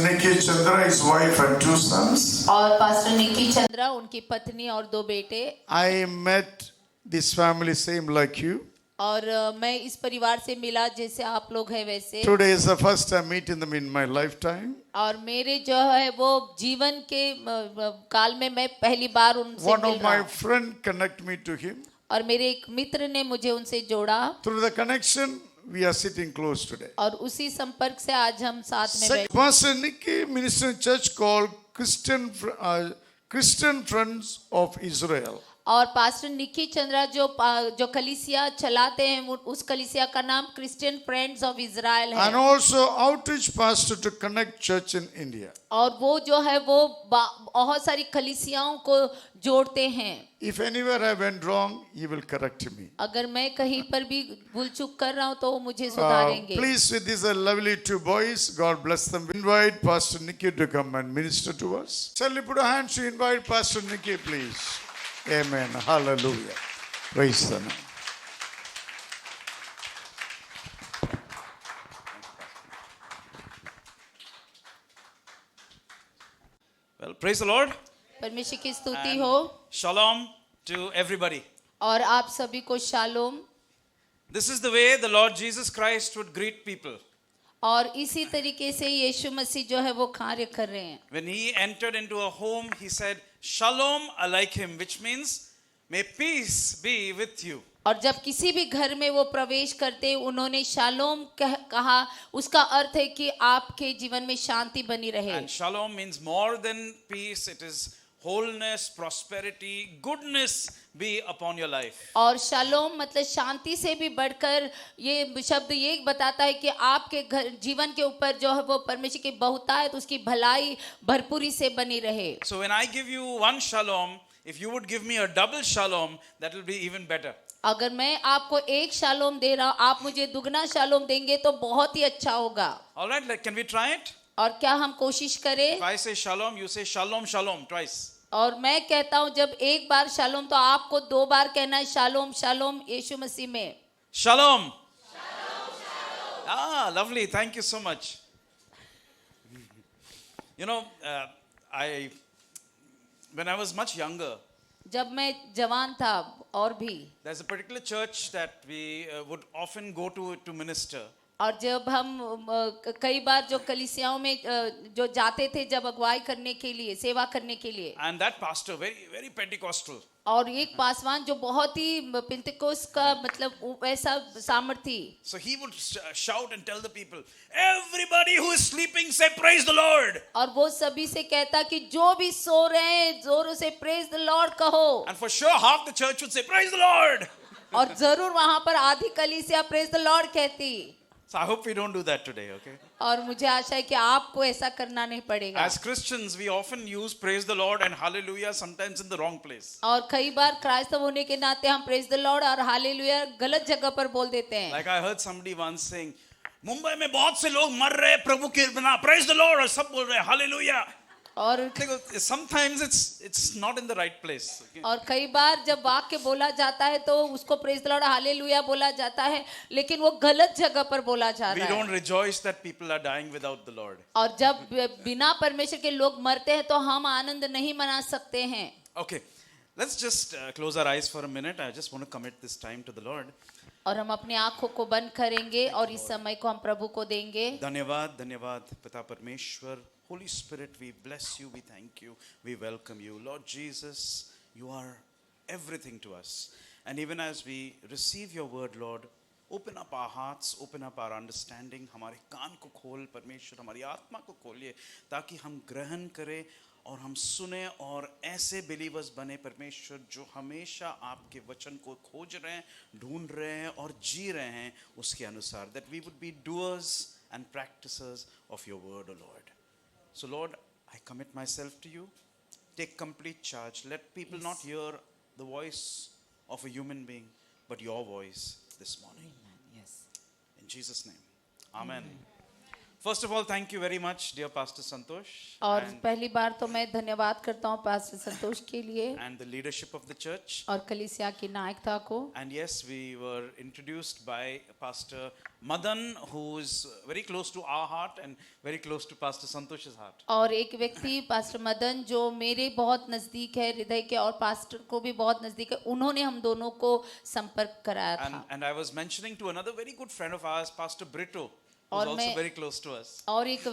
Nikki Chandra, his wife and 2 sons. और pastor निकी चंद्रा, उनकी पत्नी और 2 बेटे। I met this family same like you. और मैं इस परिवार से मिला जैसे आप लोग हैं वैसे। Today is the first time meeting them in my lifetime. और मेरे जो है वो जीवन के काल में मैं पहली बार उनसे One मिल of रहा my हूँ। friend connect me to him. और मेरे एक मित्र ने मुझे उनसे जोड़ा। Through the connection, we are sitting close today. और उसी संपर्क से आज हम साथ में बैठे। Pastor Nikki ministers in a church called Christian Friends of Israel. और पास्टर निकी चंद्रा जो कलीसिया चलाते हैं उस कलीसिया का नाम क्रिश्चियन फ्रेंड्स ऑफ इजराइल है। And also outreach pastor to connect church in India. और वो जो है वो बहुत सारी कलीसियाओं को जोड़ते हैं। If anywhere I went wrong, he will correct me. अगर मैं कहीं पर भी भूल चूक कर रहा हूँ तो वो मुझे सुधारेंगे। Please, with these are lovely 2 boys, God bless them. Invite Pastor Nikki to come and minister to us. Shall we put our hands to invite Pastor Nikki, please? Amen. Hallelujah. Praise the Lord. Well, praise the Lord. परमेश्वर की स्तुति हो। Shalom to everybody. और आप सभी को shalom. This is the way the Lord Jesus Christ would greet people. और इसी तरीके से यीशु मसीह जो है वो कार्य कर रहे हैं। When he entered into a home, he said, Shalom aleichem, which means, may peace be with you. और जब किसी भी घर में वो प्रवेश करते उन्होंने शालोम कहा, उसका अर्थ है कि आपके जीवन में शांति बनी रहे। And shalom means more than peace. It is wholeness, prosperity, goodness be upon your life. और शालोम मतलब शांति से भी बढ़कर ये शब्द ये बताता है कि आपके घर जीवन के ऊपर जो है वो परमेश्वर की बहुतायत, उसकी भलाई भरपूरी से बनी रहे। So when I give you one shalom, if you would give me a double shalom, that will be even better. अगर मैं आपको एक शालोम दे रहा हूँ, आप मुझे दुगना शालोम देंगे तो बहुत ही अच्छा होगा। All right, can we try it? और क्या हम कोशिश करें? If I say shalom, you say shalom, shalom twice. और मैं कहता हूँ जब एक बार शालोम तो आपको 2 बार कहना है शालोम शालोम यीशु मसीह में। Shalom. Ah, lovely. Thank you so much. You know, when I was much younger, जब मैं जवान था और भी there's a particular church that we would often go to minister. और जब हम कई बार जो कलीसियाओं में जो जाते थे जब अगुवाई करने के लिए, सेवा करने के लिए, And that pastor, very, very Pentecostal. और एक पासवान जो बहुत ही पेंतिकोस्त का मतलब वैसा सामर्थी। So he would shout and tell the people, everybody who is sleeping, say praise the Lord. और वो सभी से कहता कि जो भी सो रहे हैं जोरों से प्रेज द लॉर्ड कहो। And for sure half the church would say praise the Lord. और जरूर वहां पर आधी कलीसिया प्रेज द लॉर्ड कहती। So I hope we don't do that today, okay? और मुझे आशा है कि आपको ऐसा करना नहीं पड़ेगा। As Christians, we often use praise the Lord and hallelujah sometimes in the wrong place. और कई बार क्राइस्तव होने के नाते हम प्रेज द लॉर्ड और हालेलुया गलत जगह पर बोल देते हैं। Like I heard somebody once saying, Mumbai में बहुत से लोग मर रहे प्रभु के बिना, praise the Lord, और सब बोल रहे हैं hallelujah. और sometimes it's not in the right place. Okay? और कई बार जब वाक्य बोला जाता है तो उसको प्रेज द लॉर्ड हालेलुया बोला जाता है, लेकिन वो गलत जगह पर बोला जा We रहा don't है। rejoice that people are dying without the Lord. और जब बिना परमेश्वर के लोग मरते हैं तो हम आनंद नहीं मना सकते हैं। Okay, let's just close our eyes for a minute. I just want to commit this time to the Lord. और हम अपनी आंखों को बंद करेंगे और इस समय को हम प्रभु को देंगे। धन्यवाद, धन्यवाद पिता परमेश्वर. Holy Spirit, we bless you, we thank you, we welcome you. Lord Jesus, you are everything to us. And even as we receive your word, Lord, open up our hearts, open up our understanding. हमारे कान को खोल परमेश्वर, हमारी आत्मा को खोलिए ताकि हम ग्रहण करें और हम सुने और ऐसे बिलीवर्स बने परमेश्वर जो हमेशा आपके वचन को खोज रहे हैं, ढूंढ रहे हैं और जी रहे हैं उसके अनुसार. That we would be doers and practicers of your word, O Lord. So Lord, I commit myself to you. Take complete charge. Let people not hear the voice of a human being, but your voice this morning. Yes. In Jesus' name. Amen. First of all, thank you very much, dear Pastor Santosh, और पहली बार तो मैं धन्यवाद करता हूँ pastor संतोष के लिए and the leadership of the church. और कलीसिया की नायकता को। And yes, we were introduced by Pastor Madan, who is very close to our heart and very close to Pastor Santosh's heart. और एक व्यक्ति पास्टर मदन जो मेरे बहुत नजदीक है हृदय के और पास्टर को भी बहुत नजदीक है, उन्होंने हम दोनों को संपर्क कराया था। And I was mentioning to another very good friend of ours, Pastor Brito, who's और also मैं- very close to us. और एक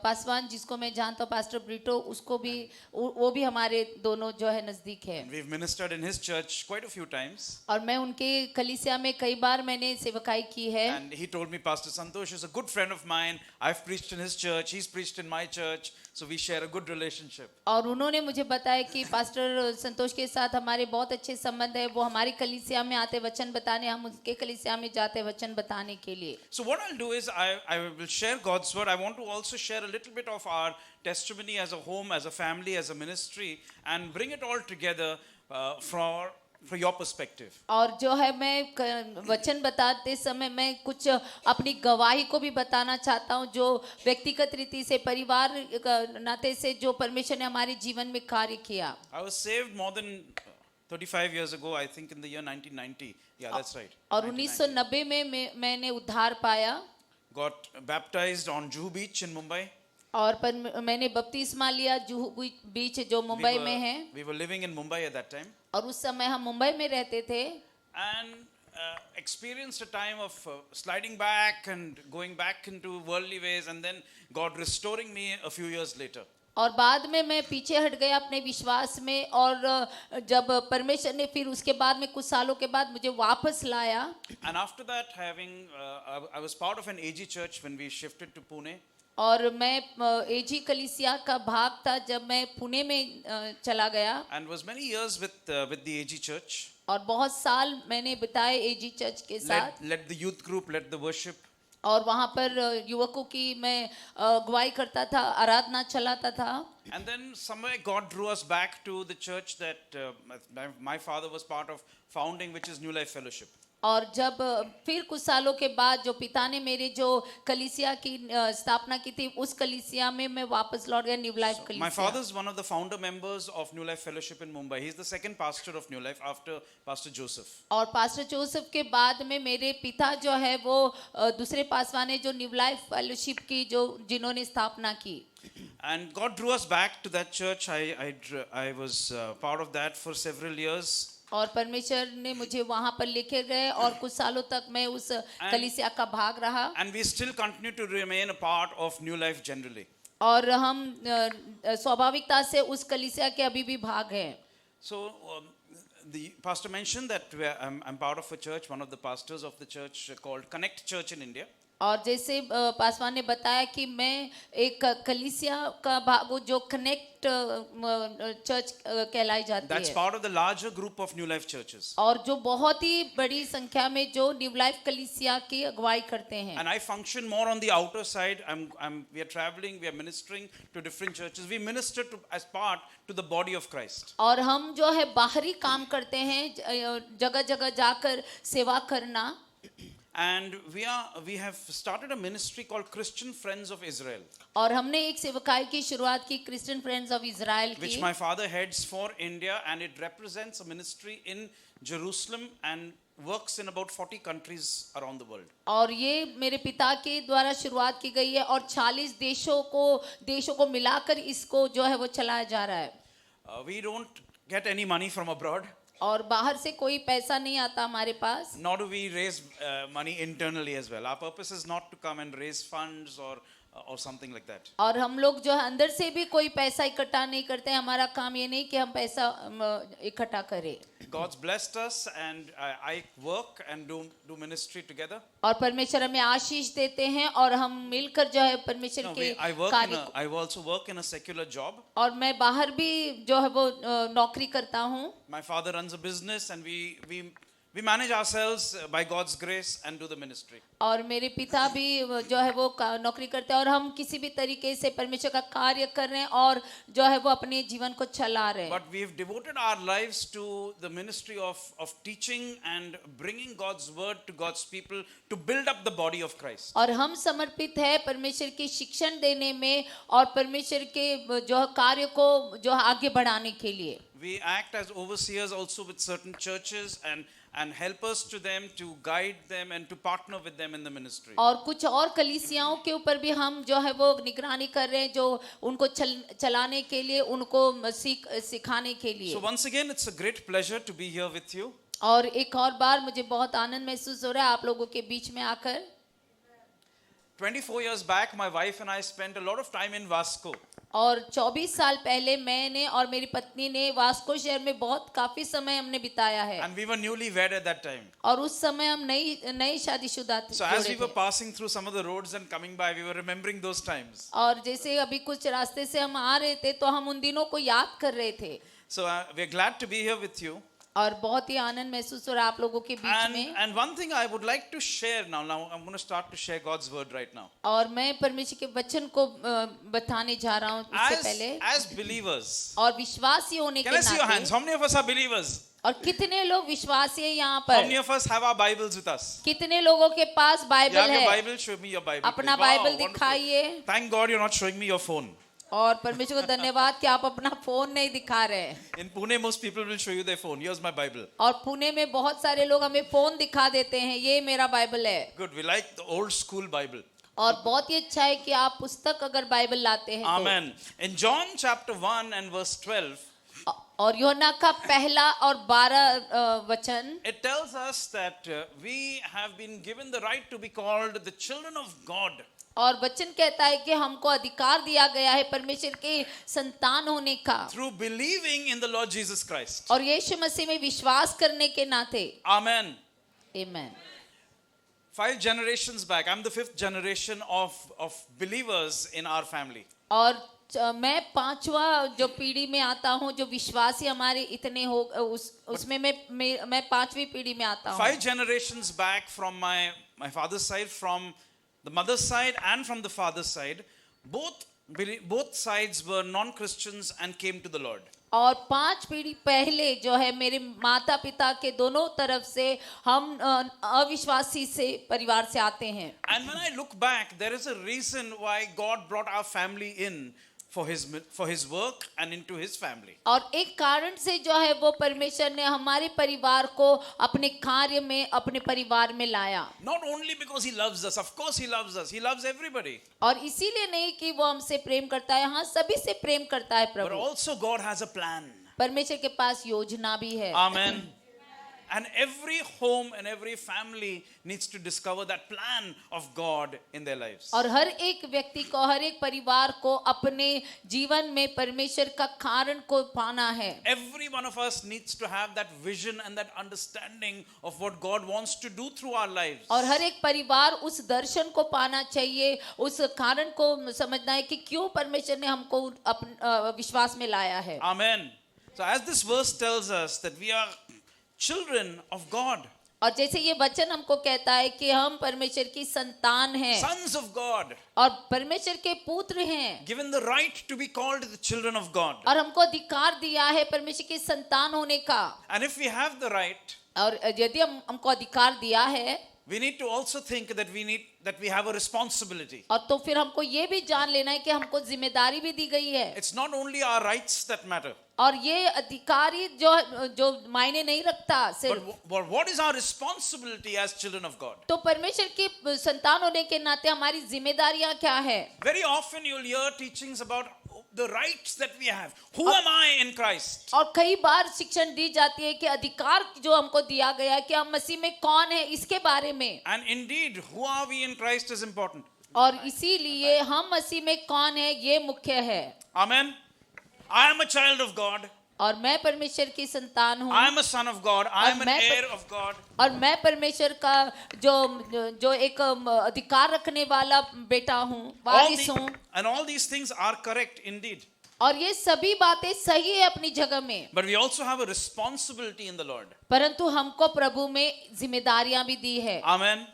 पासवान जिसको मैं जानता हूँ पास्टर ब्रिटो, उसको भी वो भी हमारे दोनों जो है नजदीक है। We've ministered in his church quite a few times. और मैं उनके कलीसिया में कई बार मैंने सेवकाई की है। And he told me, Pastor Santosh is a good friend of mine. I've preached in his church. He's preached in my church. So we share a good relationship. और उन्होंने मुझे बताया कि पास्टर संतोष के साथ हमारे बहुत अच्छे संबंध है। वो हमारी कलीसिया में आते वचन बताने, हम उनके कलीसिया में जाते वचन बताने के लिए। So what I'll do is I will share God's word. I want to also share a little bit of our testimony as a home, as a family, as a ministry, and bring it all together for your perspective. और जो है मैं वचन बताते समय मैं कुछ अपनी गवाही को भी बताना चाहता हूँ, जो व्यक्तिगत रीति से परिवार नाते से जो परमेश्वर ने हमारे जीवन में कार्य किया। I was saved more than 35 years ago, I think in the year 1990. Yeah, that's right. और 1990. 1990 में मैंने उद्धार पाया Got baptized on Juhu Beach in Mumbai. और मैंने बपतिस्मा लिया जुहू बीच जो मुंबई में है। We were living in Mumbai at that time. और उस समय हम मुंबई में रहते थे And experienced a time of sliding back and going back into worldly ways, and then God restoring me a few years later. और बाद में मैं पीछे हट गया अपने विश्वास में, और जब परमेश्वर ने फिर उसके बाद में कुछ सालों के बाद मुझे वापस लाया। And after that, I was part of an AG church when we shifted to Pune. और मैं एजी कलीसिया का भाग था जब मैं पुणे में चला गया, And was many years with the AG church. और बहुत साल मैंने बिताए एजी चर्च के साथ। Led the youth group, led the worship. और वहाँ पर युवकों की मैं अगुवाई करता था, आराधना चलाता था। And then somewhere God drew us back to the church that my father was part of founding, which is New Life Fellowship. और जब फिर कुछ सालों के बाद जो पिता ने मेरे जो कलीसिया की स्थापना की थी, उस कलीसिया में मैं वापस लौट गया, न्यू लाइफ कलीसिया। My father is one of the founder members of New Life Fellowship in Mumbai. He's the second pastor of New Life after Pastor Joseph. और पास्टर जोसेफ के बाद में मेरे पिता जो है वो दूसरे पासवान है जो न्यू लाइफ फेलोशिप की जिन्होंने स्थापना की। And God drew us back to that church. I was part of that for several years. और परमेश्वर ने मुझे वहां पर लेके गए और कुछ सालों तक मैं उस कलीसिया का भाग रहा। And we still continue to remain a part of New Life generally. और हम स्वाभाविकता से उस कलीसिया के अभी भी भाग हैं। So the pastor mentioned that I'm part of a church, one of the pastors of the church called Connect Church in India. और जैसे पासवान ने बताया कि मैं एक कलीसिया का भाग हूँ जो कनेक्ट चर्च कहलाई जाती That's है, part of the larger group of New Life churches. और जो बहुत ही बड़ी संख्या में जो न्यू लाइफ कलीसिया की अगुवाई करते हैं। And I function more on the outer side. We are traveling, we are ministering to different churches. We minister as part to the body of Christ. और हम जो है बाहरी काम करते हैं, जगह जगह जाकर सेवा करना। And we have started a ministry called Christian Friends of Israel, और हमने एक सेवकाई की शुरुआत की Christian friends of Israel which की, my father heads for India, and it represents a ministry in Jerusalem and works in about 40 countries around the world. और ये मेरे पिता के द्वारा शुरुआत की गई है और 40 देशों को मिलाकर इसको जो है वो चलाया जा रहा है। We don't get any money from abroad, और बाहर से कोई पैसा नहीं आता हमारे पास, nor do we raise money internally as well. Our purpose is not to come and raise funds or something like that. और हम लोग जो है अंदर से भी कोई पैसा इकट्ठा नहीं करते हैं। हमारा काम ये नहीं कि हम पैसा इकट्ठा करें। God's blessed us, and I work and do ministry together. और परमेश्वर हमें आशीष देते हैं और हम मिलकर जो है परमेश्वर No, के I also work in a secular job. और मैं बाहर भी जो है वो नौकरी करता हूँ। My father runs a business, and we We manage ourselves by God's grace and do the ministry. और मेरे पिता भी जो है वो नौकरी करते हैं और हम किसी भी तरीके से परमेश्वर का कार्य कर रहे हैं और जो है वो अपने जीवन को चला रहे हैं. But we've devoted our lives to the ministry of teaching and bringing God's word to God's people to build up the body of Christ. और हम समर्पित है परमेश्वर के शिक्षण देने में और परमेश्वर के जो कार्य को जो आगे बढ़ाने के लिए. We act as overseers also with certain churches and helpers to them, to guide them and to partner with them in the ministry. और कुछ और कलीसियाओं के ऊपर भी हम जो है वो निगरानी कर रहे हैं जो उनको चलाने के लिए, उनको सिखाने के लिए. So once again it's a great pleasure to be here with you. और एक और बार मुझे बहुत आनंद महसूस हो रहा है आप लोगों के बीच में आकर. 24 years back my wife and I spent a lot of time in Vasco. और 24 साल पहले मैंने और मेरी पत्नी ने वास्को शहर में काफी समय हमने बिताया है. And we were newly wed at that time. और उस समय हम नई शादीशुदा थे. So as we were passing through some of the roads and coming by, we were remembering those times. और जैसे अभी कुछ रास्ते से हम आ रहे थे तो हम उन दिनों को याद कर रहे थे. So we're glad to be here with you. और बहुत ही आनंद महसूस हो रहा है आप लोगों के बीच में. And one thing I would like to share now I'm going to start to share God's word right now. और मैं परमेश्वर के वचन को बताने जा रहा हूँ इससे पहले. As believers. और विश्वासी होने के नाते. Can I see your hands? How many of us are believers? और कितने लोग विश्वासी हैं यहाँ पर? How many of us have our Bibles with us? कितने लोगों के पास बाइबल है? You have your Bible? Show me your Bible. अपना बाइबल दिखाइए. Thank God you're not showing me your phone. और परमेश्वर को धन्यवाद कि आप अपना फोन नहीं दिखा रहे हैं. In Pune most people will show you their phone. Here's my Bible. और पुणे में बहुत सारे लोग हमें फोन दिखा देते हैं, ये मेरा बाइबल है. Good. We like the old school Bible. और बहुत ही अच्छा है कि आप पुस्तक अगर बाइबल लाते हैं. Amen. In John chapter 1 and verse 12. और यूहन्ना का पहला और 12 वचन. It tells us that we have been given the right to be called the children of God. और वचन कहता है कि हमको अधिकार दिया गया है परमेश्वर के संतान होने का. Through believing in the Lord Jesus Christ. और यीशु मसीह में विश्वास करने के नाते. Amen. Amen. 5 generations back, I'm the 5th generation of believers in our family. और मैं 5वां जो पीढ़ी में आता हूँ, जो विश्वासी हमारे इतने हो उसमें मैं 5वीं पीढ़ी में आता हूँ. 5 generations back from my father's side, from the mother's side and from the father's side, both sides were non-Christians and came to the Lord. और 5 पीढ़ी पहले जो है मेरे माता पिता के दोनों तरफ से हम अविश्वासी से परिवार से आते हैं. And when I look back, there is a reason why God brought our family in for his work and into his family. और एक कारण से जो है वो परमेश्वर ने हमारे परिवार को अपने कार्य में, अपने परिवार में लाया. Not only because he loves us, of course he loves us, he loves everybody. और इसीलिए नहीं कि वो हमसे प्रेम करता है, हाँ सभी से प्रेम करता है प्रभु. But also God has a plan. परमेश्वर के पास योजना भी है. Amen. And every home and every family needs to discover that plan of God in their lives. और हर एक व्यक्ति को, हर एक परिवार को अपने जीवन में परमेश्वर का कारण को पाना है. Every one of us needs to have that vision and that understanding of what God wants to do through our lives. और हर एक परिवार उस दर्शन को पाना चाहिए, उस कारण को समझना है कि क्यों परमेश्वर ने हमको विश्वास में लाया है. Amen. So as this verse tells us that we are children of God. और जैसे ये वचन हमको कहता है कि हम परमेश्वर की संतान हैं, Sons of God. और परमेश्वर के पुत्र हैं. Given the right to be called the children of God. और हमको अधिकार दिया है परमेश्वर की संतान होने का. And if we have the right, और यदि हमको अधिकार दिया है, we need to also think that we have a responsibility. और तो फिर हमको ये भी जान लेना है कि हमको जिम्मेदारी भी दी गई है. It's not only our rights that matter. और ये अधिकारी जो मायने नहीं रखता सिर्फ. But what is our responsibility as children of God? तो परमेश्वर की संतान होने के नाते हमारी जिम्मेदारियां क्या है? Very often you'll hear teachings about the rights that we have. Who am I in Christ? और कई बार शिक्षण दी जाती है कि अधिकार जो हमको दिया गया है कि हम मसीह में कौन है इसके बारे में. And indeed, who are we in Christ is important. और इसीलिए हम मसीह में कौन है ये मुख्य है. Amen. I am a child of God. और मैं परमेश्वर की संतान हूँ. I am a son of God. I am an heir of God. और मैं परमेश्वर का जो एक अधिकार रखने वाला बेटा हूँ, वारिस हूँ. And all these things are correct indeed. और ये सभी बातें सही है अपनी जगह में, But we also have a responsibility in the Lord. परंतु हमको प्रभु में जिम्मेदारियां भी दी है। Amen.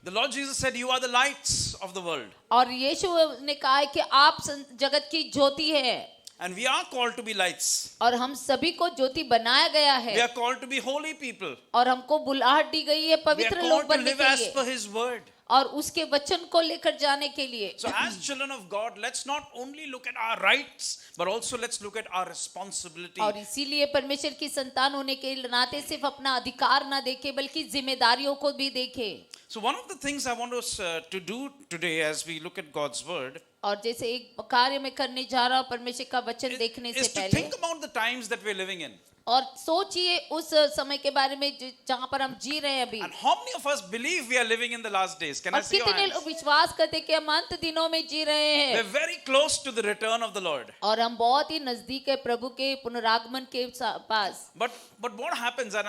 The Lord Jesus said, "You are the lights of the world." और यीशु ने कहा है कि आप जगत की ज्योति है, And we are called to be lights. और हम सभी को ज्योति बनाया गया We है, are called to be holy people. और हमको बुलाहट दी गई है We are पवित्र लोग called to बनने live के as लिए per His word. और उसके वचन को लेकर जाने के लिए। So as children of God, let's not only look at our rights, but also let's look at our responsibility. और इसीलिए परमेश्वर की संतान होने के नाते सिर्फ अपना अधिकार ना देखे बल्कि जिम्मेदारियों को भी देखे। So one of the things I want us to do today as we look at God's word और जैसे एक कार्य में करने जा रहा हूँ परमेश्वर का वचन देखने से is to पहले, think about the times that we're living in. और सोचिए उस समय के बारे में जहाँ पर हम जी रहे हैं अभी। And how many of us believe we are living in the last days? Can I और see your कितने hands? लोग विश्वास करते हैं कि हम अंत दिनों में जी रहे We're हैं, very close to the return of the Lord. और हम बहुत ही नजदीक है प्रभु के पुनरागमन के पास। But what happens, and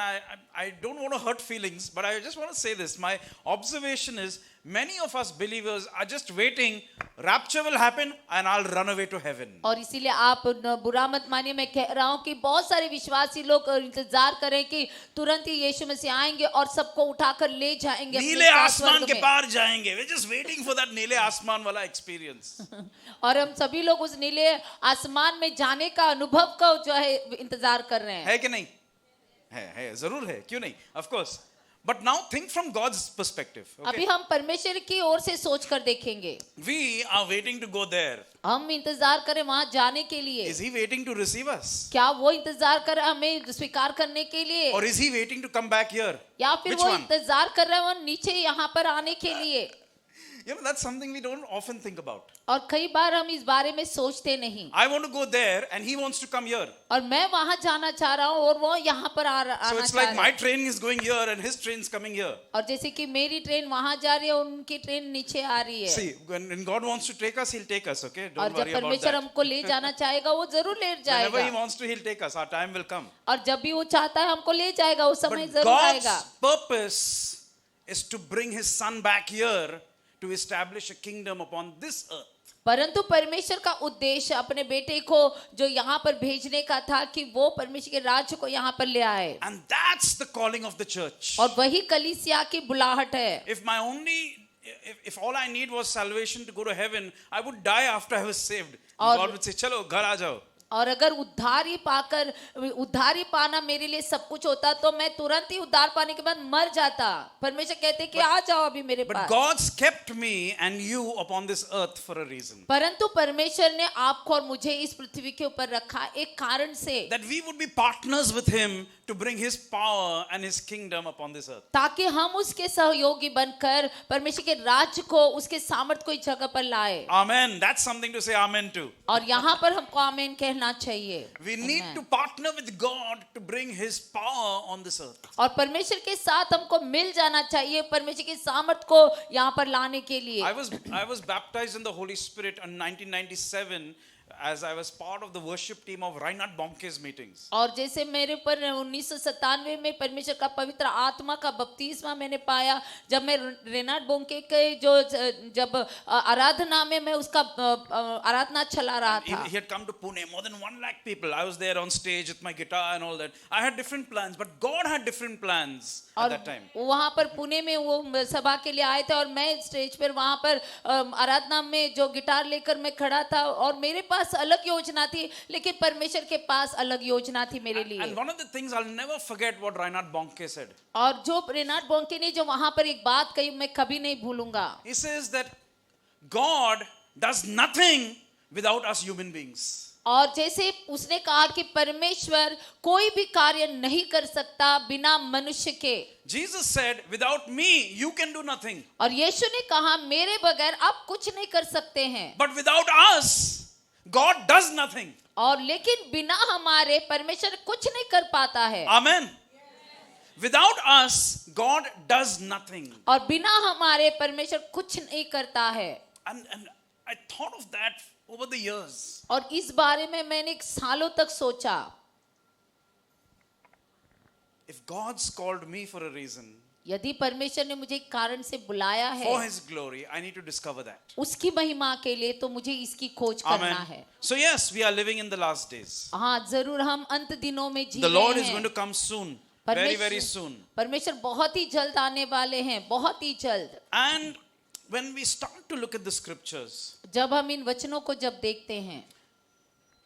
I don't want to hurt feelings, but I just want to say this. My observation is many of us believers are just waiting. Rapture will happen and I'll run away to heaven. और इसीलिए आप बुरा मत मानिए, मैं कह रहा हूँ कि बहुत सारे विश्वासी लोग इंतजार करें कि तुरंत ही यीशु मसीह आएंगे और सबको उठाकर ले जाएंगे अपने नीले साथ आसमान स्वर्ग के में। पार जाएंगे. We're just waiting for that नीले आसमान वाला experience. और हम सभी लोग उस नीले आसमान में जाने का अनुभव का जो है इंतजार कर रहे हैं। है कि नहीं? है, जरूर है. क्यों नहीं? Of course. But now think from God's perspective. अभी Okay? हम परमेश्वर की ओर से सोच कर देखेंगे। We are waiting to go there. हम इंतजार करें वहां जाने के लिए। Is He waiting to receive us? क्या वो इंतजार कर रहा है हमें स्वीकार करने के लिए, Or is He waiting to come back here? या फिर Which वो one? इंतजार कर रहा है वो नीचे यहाँ पर आने के लिए? You know, that's something we don't often think about. और कई बार हम इस बारे में सोचते नहीं। I want to go there and He wants to come here. और मैं वहां जाना चाह रहा हूँ और वो यहाँ पर So आना it's चाह like रहे my हैं। train is going here and His train is coming here. और जैसे कि मेरी ट्रेन वहां जा रही है और उनकी ट्रेन नीचे आ रही है। See, when God wants to take us, He'll take us, okay? और Don't जब worry about परमेश्वर that. हमको ले जाना चाहेगा वो जरूर ले Whenever He जाएगा, wants to, He'll take us. Our time will come. और जब भी वो चाहता है हमको ले जाएगा उस समय But जरूर God's आएगा। purpose is to bring His Son back here to establish a kingdom upon this earth. परंतु परमेश्वर का उद्देश्य अपने बेटे को जो यहाँ पर भेजने का था कि वो परमेश्वर के राज्य को यहाँ पर ले आए, And that's the calling of the church. और वही कलीसिया की बुलाहट है। If all I need was salvation to go to heaven, I would die after I was saved. और- God would say, "Chalo, घर आ जाओ." और अगर उद्धारी पाना मेरे लिए सब कुछ होता तो मैं तुरंत ही उद्धार पाने के बाद मर जाता। परमेश्वर कहते कि आ जाओ अभी मेरे But pass. God's kept me and you upon this earth for a reason. परंतु परमेश्वर ने आपको और मुझे इस पृथ्वी के ऊपर रखा एक कारण से, That we would be partners with Him to bring His power and His kingdom upon this earth. ताकि हम उसके सहयोगी बनकर परमेश्वर के राज्य को उसके सामर्थ को इस जगह पर लाए। Amen. That's something to say amen to. और यहाँ पर हमको आमीन कहना चाहिए। We need Amen. to partner with God to bring His power on this earth. और परमेश्वर के साथ हमको मिल जाना चाहिए परमेश्वर के सामर्थ को यहाँ पर लाने के लिए। I was baptized in the Holy Spirit in 1997 as I was part of the worship team of Reinhard Bonke's meetings. और जैसे मेरे पर 1997 में परमेश्वर का पवित्र आत्मा का बपतिस्मा मैंने पाया जब मैं रेनाल्ड बोंके के जब आराधना में मैं उसका आराधना चला रहा था। He had come to Pune, more than 1 lakh people. I was there on stage with my guitar and all that. I had different plans, but God had different plans at और that time. वहाँ पर पुणे में वो सभा के लिए आए थे और मैं स्टेज पर वहाँ पर आराधना में जो गिटार लेकर मैं खड़ा था और मेरे पास अलग योजना थी, लेकिन परमेश्वर के पास अलग योजना थी मेरे लिए। And one of the things I'll never forget what Reinhard Bonke said. और जो रेनाल्ड बोंके ने जो वहाँ पर एक बात कही मैं कभी नहीं भूलूंगा। He says that God does nothing without us human beings. और जैसे उसने कहा कि परमेश्वर कोई भी कार्य नहीं कर सकता बिना मनुष्य के। Jesus said, "Without me, you can do nothing. और यीशु ने कहा मेरे बगैर आप कुछ नहीं कर सकते हैं। But without us, God does nothing." और लेकिन बिना हमारे परमेश्वर कुछ नहीं कर पाता है। Amen. Without us, God does nothing. और बिना हमारे परमेश्वर कुछ नहीं करता है। And I thought of that over the years. और इस बारे में मैंने सालों तक सोचा, If God's called me for a reason, यदि परमेश्वर ने मुझे एक कारण से बुलाया है for His glory, I need to discover that. उसकी महिमा के लिए, तो मुझे इसकी खोज करना Amen. है। So yes, we are living in the last days. हाँ, जरूर हम अंत दिनों में जी The रहे Lord is going to हैं। come soon, very, very soon. परमेश्वर बहुत ही जल्द आने वाले हैं, बहुत ही जल्द। And when we start to look at the scriptures, जब हम इन वचनों को जब देखते हैं,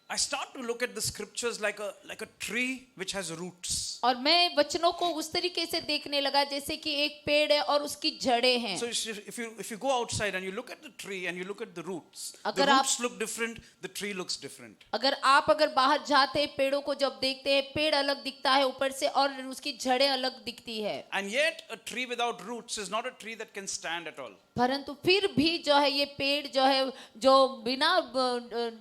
I start to look at the scriptures like a tree which has roots. और मैं वचनों को उस तरीके से देखने लगा जैसे कि एक पेड़ है और उसकी जड़ें हैं। So if you go outside and you look at the tree and you look at the roots, the अगर आप- roots look different, the tree looks different. अगर बाहर जाते हैं, पेड़ों को जब देखते हैं, पेड़ अलग दिखता है ऊपर से और उसकी जड़ें अलग दिखती है। And yet a tree without roots is not a tree that can stand at all. परंतु फिर भी जो है ये पेड़ जो है जो बिना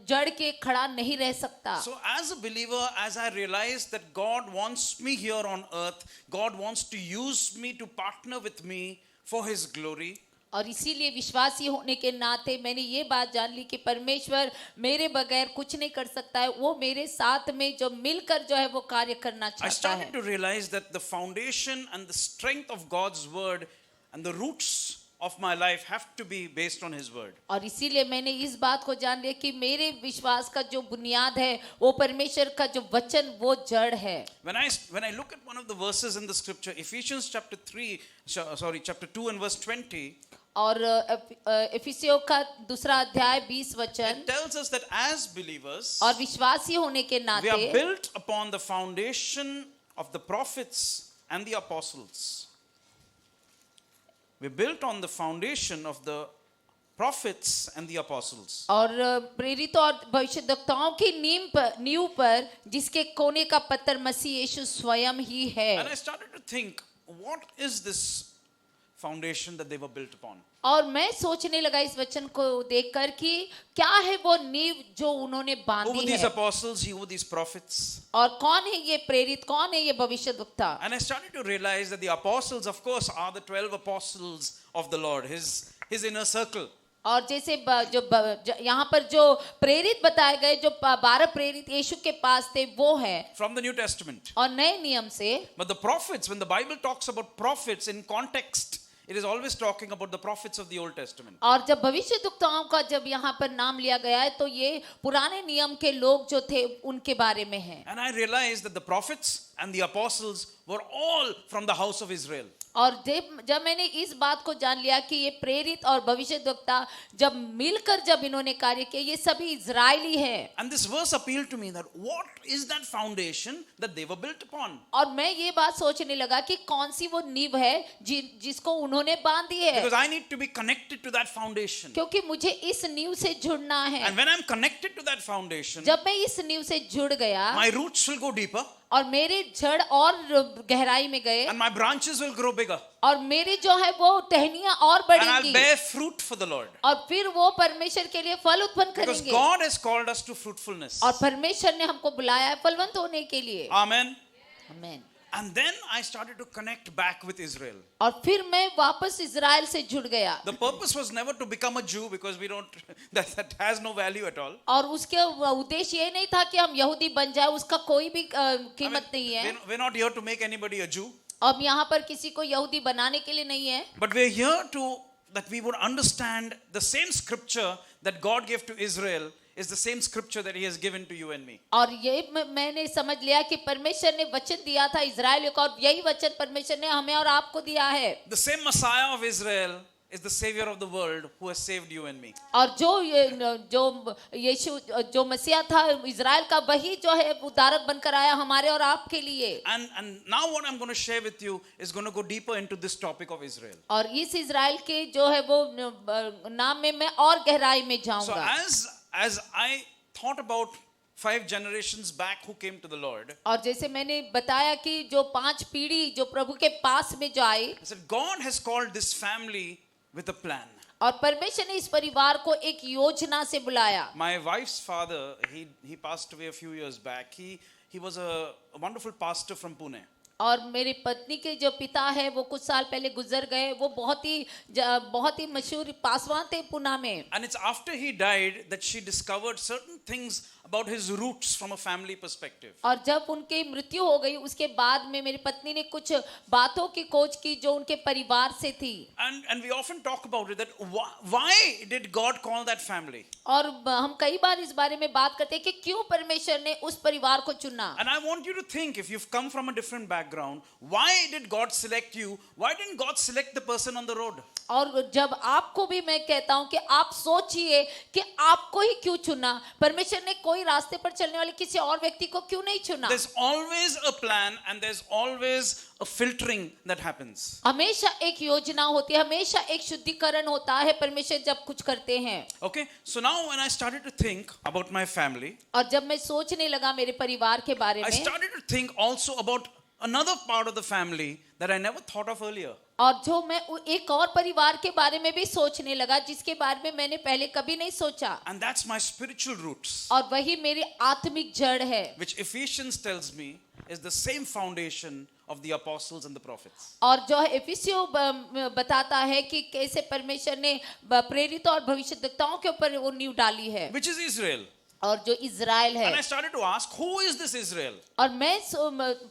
जड़ के खड़ा नहीं रह सकता। So as a believer, as I realize that God wants me here on earth, God wants to use me to partner with me for His glory. और इसीलिए विश्वासी होने के नाते मैंने ये बात जान ली कि परमेश्वर मेरे बगैर कुछ नहीं कर सकता है, वो मेरे साथ में जो मिलकर जो है वो कार्य करना I चाहता started है। to realize that the foundation and the strength of God's word and the roots of my life have to be based on His word. और इसीलिए मैंने इस बात को जान लिया कि मेरे विश्वास का जो बुनियाद है वो परमेश्वर का जो वचन वो जड़ है। When I look at one of the verses in the scripture, Ephesians chapter 2 and verse 20, और इफिसियों का दूसरा अध्याय 20 वचन, it tells us that as believers, और विश्वासी होने के we नाते are built upon the foundation of the prophets and the apostles. We're built on the foundation of the prophets and the apostles. और प्रेरित और भविष्यद्वक्ताओं की नींव पर जिसके कोने का पत्थर मसीह यीशु स्वयं ही है। And I started to think, what is this foundation that they were built upon? और मैं सोचने लगा इस वचन को देखकर कि क्या है वो नींव जो उन्होंने Who were बांधी these है, apostles? Who were these prophets? और कौन है ये प्रेरित, कौन है ये भविष्यद्वक्ता। And I started to realize that the apostles, of course, are the 12 apostles of the Lord, His inner circle. और जैसे यहाँ पर जो प्रेरित बताए गए, जो 12 प्रेरित यीशु के पास थे वो है From the New Testament. और नए नियम से। But the prophets, when the Bible talks about prophets in context, it is always talking about the prophets of the Old Testament. और जब भविष्यद्वक्ताओं का जब यहाँ पर नाम लिया गया है तो ये पुराने नियम के लोग जो थे उनके बारे में है। And I realized that the prophets and the apostles were all from the house of Israel. और जब मैंने इस बात को जान लिया कि ये प्रेरित और भविष्यद्वक्ता जब मिलकर जब इन्होंने कार्य किया, ये सभी इजरायली हैं। And this verse appealed to me that what is that foundation that they were built upon? और मैं ये बात सोचने लगा कि कौन सी वो नींव है जिसको उन्होंने बांधी है, Because I need to be connected to that foundation. क्योंकि मुझे इस नींव से जुड़ना है। And when I'm connected to that foundation, जब मैं इस नींव से जुड़ गया my roots will go deeper और मेरे जड़ और गहराई में गए and my branches will grow bigger. और मेरे जो है वो टहनियां और And I'll बढ़ेंगी bear fruit for the Lord. और फिर वो परमेश्वर के लिए फल उत्पन्न Because करेंगे। God has called us to fruitfulness. और परमेश्वर ने हमको बुलाया है फलवंत होने के लिए। Amen. आमीन। And then I started to connect back with Israel. और फिर मैं वापस इजराइल से जुड़ गया। The purpose was never to become a Jew because we don't, that has no value at all. और उसके उद्देश्य ये नहीं था कि हम यहूदी बन जाए, उसका कोई भी कीमत नहीं है। We're not here to make anybody a Jew. अब यहाँ पर किसी को यहूदी बनाने के लिए नहीं है, But we're here to, that we would understand the same scripture that God gave to Israel is the same scripture that He has given to you and me. और ये मैंने समझ लिया कि परमेश्वर ने वचन दिया था इजराइलियों को और यही वचन परमेश्वर ने हमें और आपको दिया है। The same Messiah of Israel is the Savior of the world who has saved you and me. और जो यीशु जो मसीहा था इजराइल का, वही जो है उद्धारक बनकर आया हमारे और आपके लिए। And now what I'm going to share with you is going to go deeper into this topic of Israel. और इस इजराइल के जो है वो नाम में मैं और गहराई में So जाऊंगा। as I thought about 5 generations back who came to the Lord, और जैसे मैंने बताया कि जो 5 पीढ़ी जो प्रभु के पास में जो आई, I said God has called this family with a plan. और परमेश्वर ने इस परिवार को एक योजना से बुलाया। My wife's father, he passed away a few years back. He was a wonderful pastor from Pune. और मेरी पत्नी के जो पिता है वो कुछ साल पहले गुजर गए। वो बहुत ही मशहूर पासवान थे पुणे में। And it's after he died that she discovered certain things about his roots from a family perspective. और जब उनकी मृत्यु हो गई उसके बाद में मेरी पत्नी ने कुछ बातों की खोज की जो उनके परिवार से थी। And we often talk about it, that why did God call that family? और हम कई बार इस बारे में बात करते हैं कि क्यों परमेश्वर ने उस परिवार को चुना। And I want you to think, if you've come from a different background, why did God select you? Why didn't God select the person on the road? और जब आपको भी मैं कहता हूं कि आप सोचिए कि आपको ही क्यों चुना। परमेश्वर ने कोई रास्ते पर चलने वाले किसी और व्यक्ति को क्यों नहीं चुना। There's always a plan and there's always a filtering that happens. हमेशा एक योजना होती है, हमेशा एक शुद्धिकरण होता है परमेश्वर जब कुछ करते हैं। Okay, so now when I started to think about my family, और जब मैं सोचने लगा मेरे परिवार के बारे I में, started to think also about another part of the family that I never thought of earlier. और जो मैं एक और परिवार के बारे में भी सोचने लगा जिसके बारे में मैंने पहले कभी नहीं सोचा। And that's my spiritual roots, और वही मेरी आत्मिक जड़ है, which Ephesians tells me is the same foundation of the apostles and the prophets. और जो इफिसियों बताता है कि कैसे परमेश्वर ने प्रेरित और भविष्यद्वक्ताओं के ऊपर वो नींव डाली है, Which is Israel. और जो इजराइल And I है। started to ask, who is this Israel? और मैं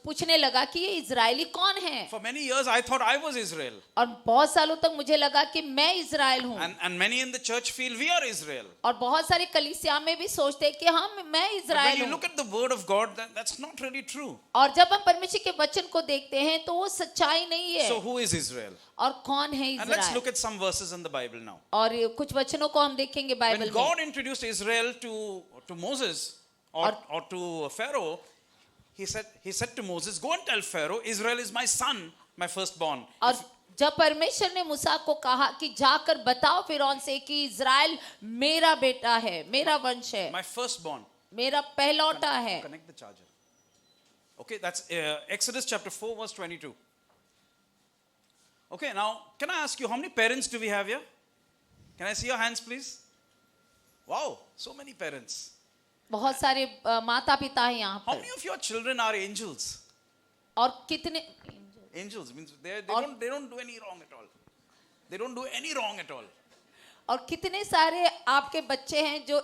पूछने लगा कि ये इजरायली कौन है। For many years I thought I was Israel. और बहुत सालों तक मुझे लगा कि मैं इजराइल हूँ। And many in the church feel we are Israel. और बहुत सारे कलीसिया में भी सोचते हैं कि मैं But when इजराइल you हूँ। look at the word of God, that's not really true. और जब हम परमेश्वर के वचन को देखते हैं तो वो सच्चाई नहीं है। So who is Israel? और कौन है And let's Israel? look at some verses in the Bible now. और कुछ वचनों को हम देखेंगे When बाइबल में। God introduced Israel to Moses or to Pharaoh, he said to Moses, go and tell Pharaoh, Israel is my son, my firstborn. और जब परमेश्वर ने मूसा को कहा कि जाकर बताओ फिरौन से कि इजराइल मेरा बेटा है, मेरा वंश है, My firstborn. मेरा पहलौटा है। Connect the charger. Okay, that's Exodus chapter 4 verse 22. Okay, now can I ask you, how many parents do we have here? Can I see your hands please? Wow, so many parents. बहुत सारे माता पिता हैं यहाँ How पर। many of your children are angels? और कितने Angels means they don't do any wrong at all. They don't do any wrong at all. और कितने सारे आपके बच्चे हैं जो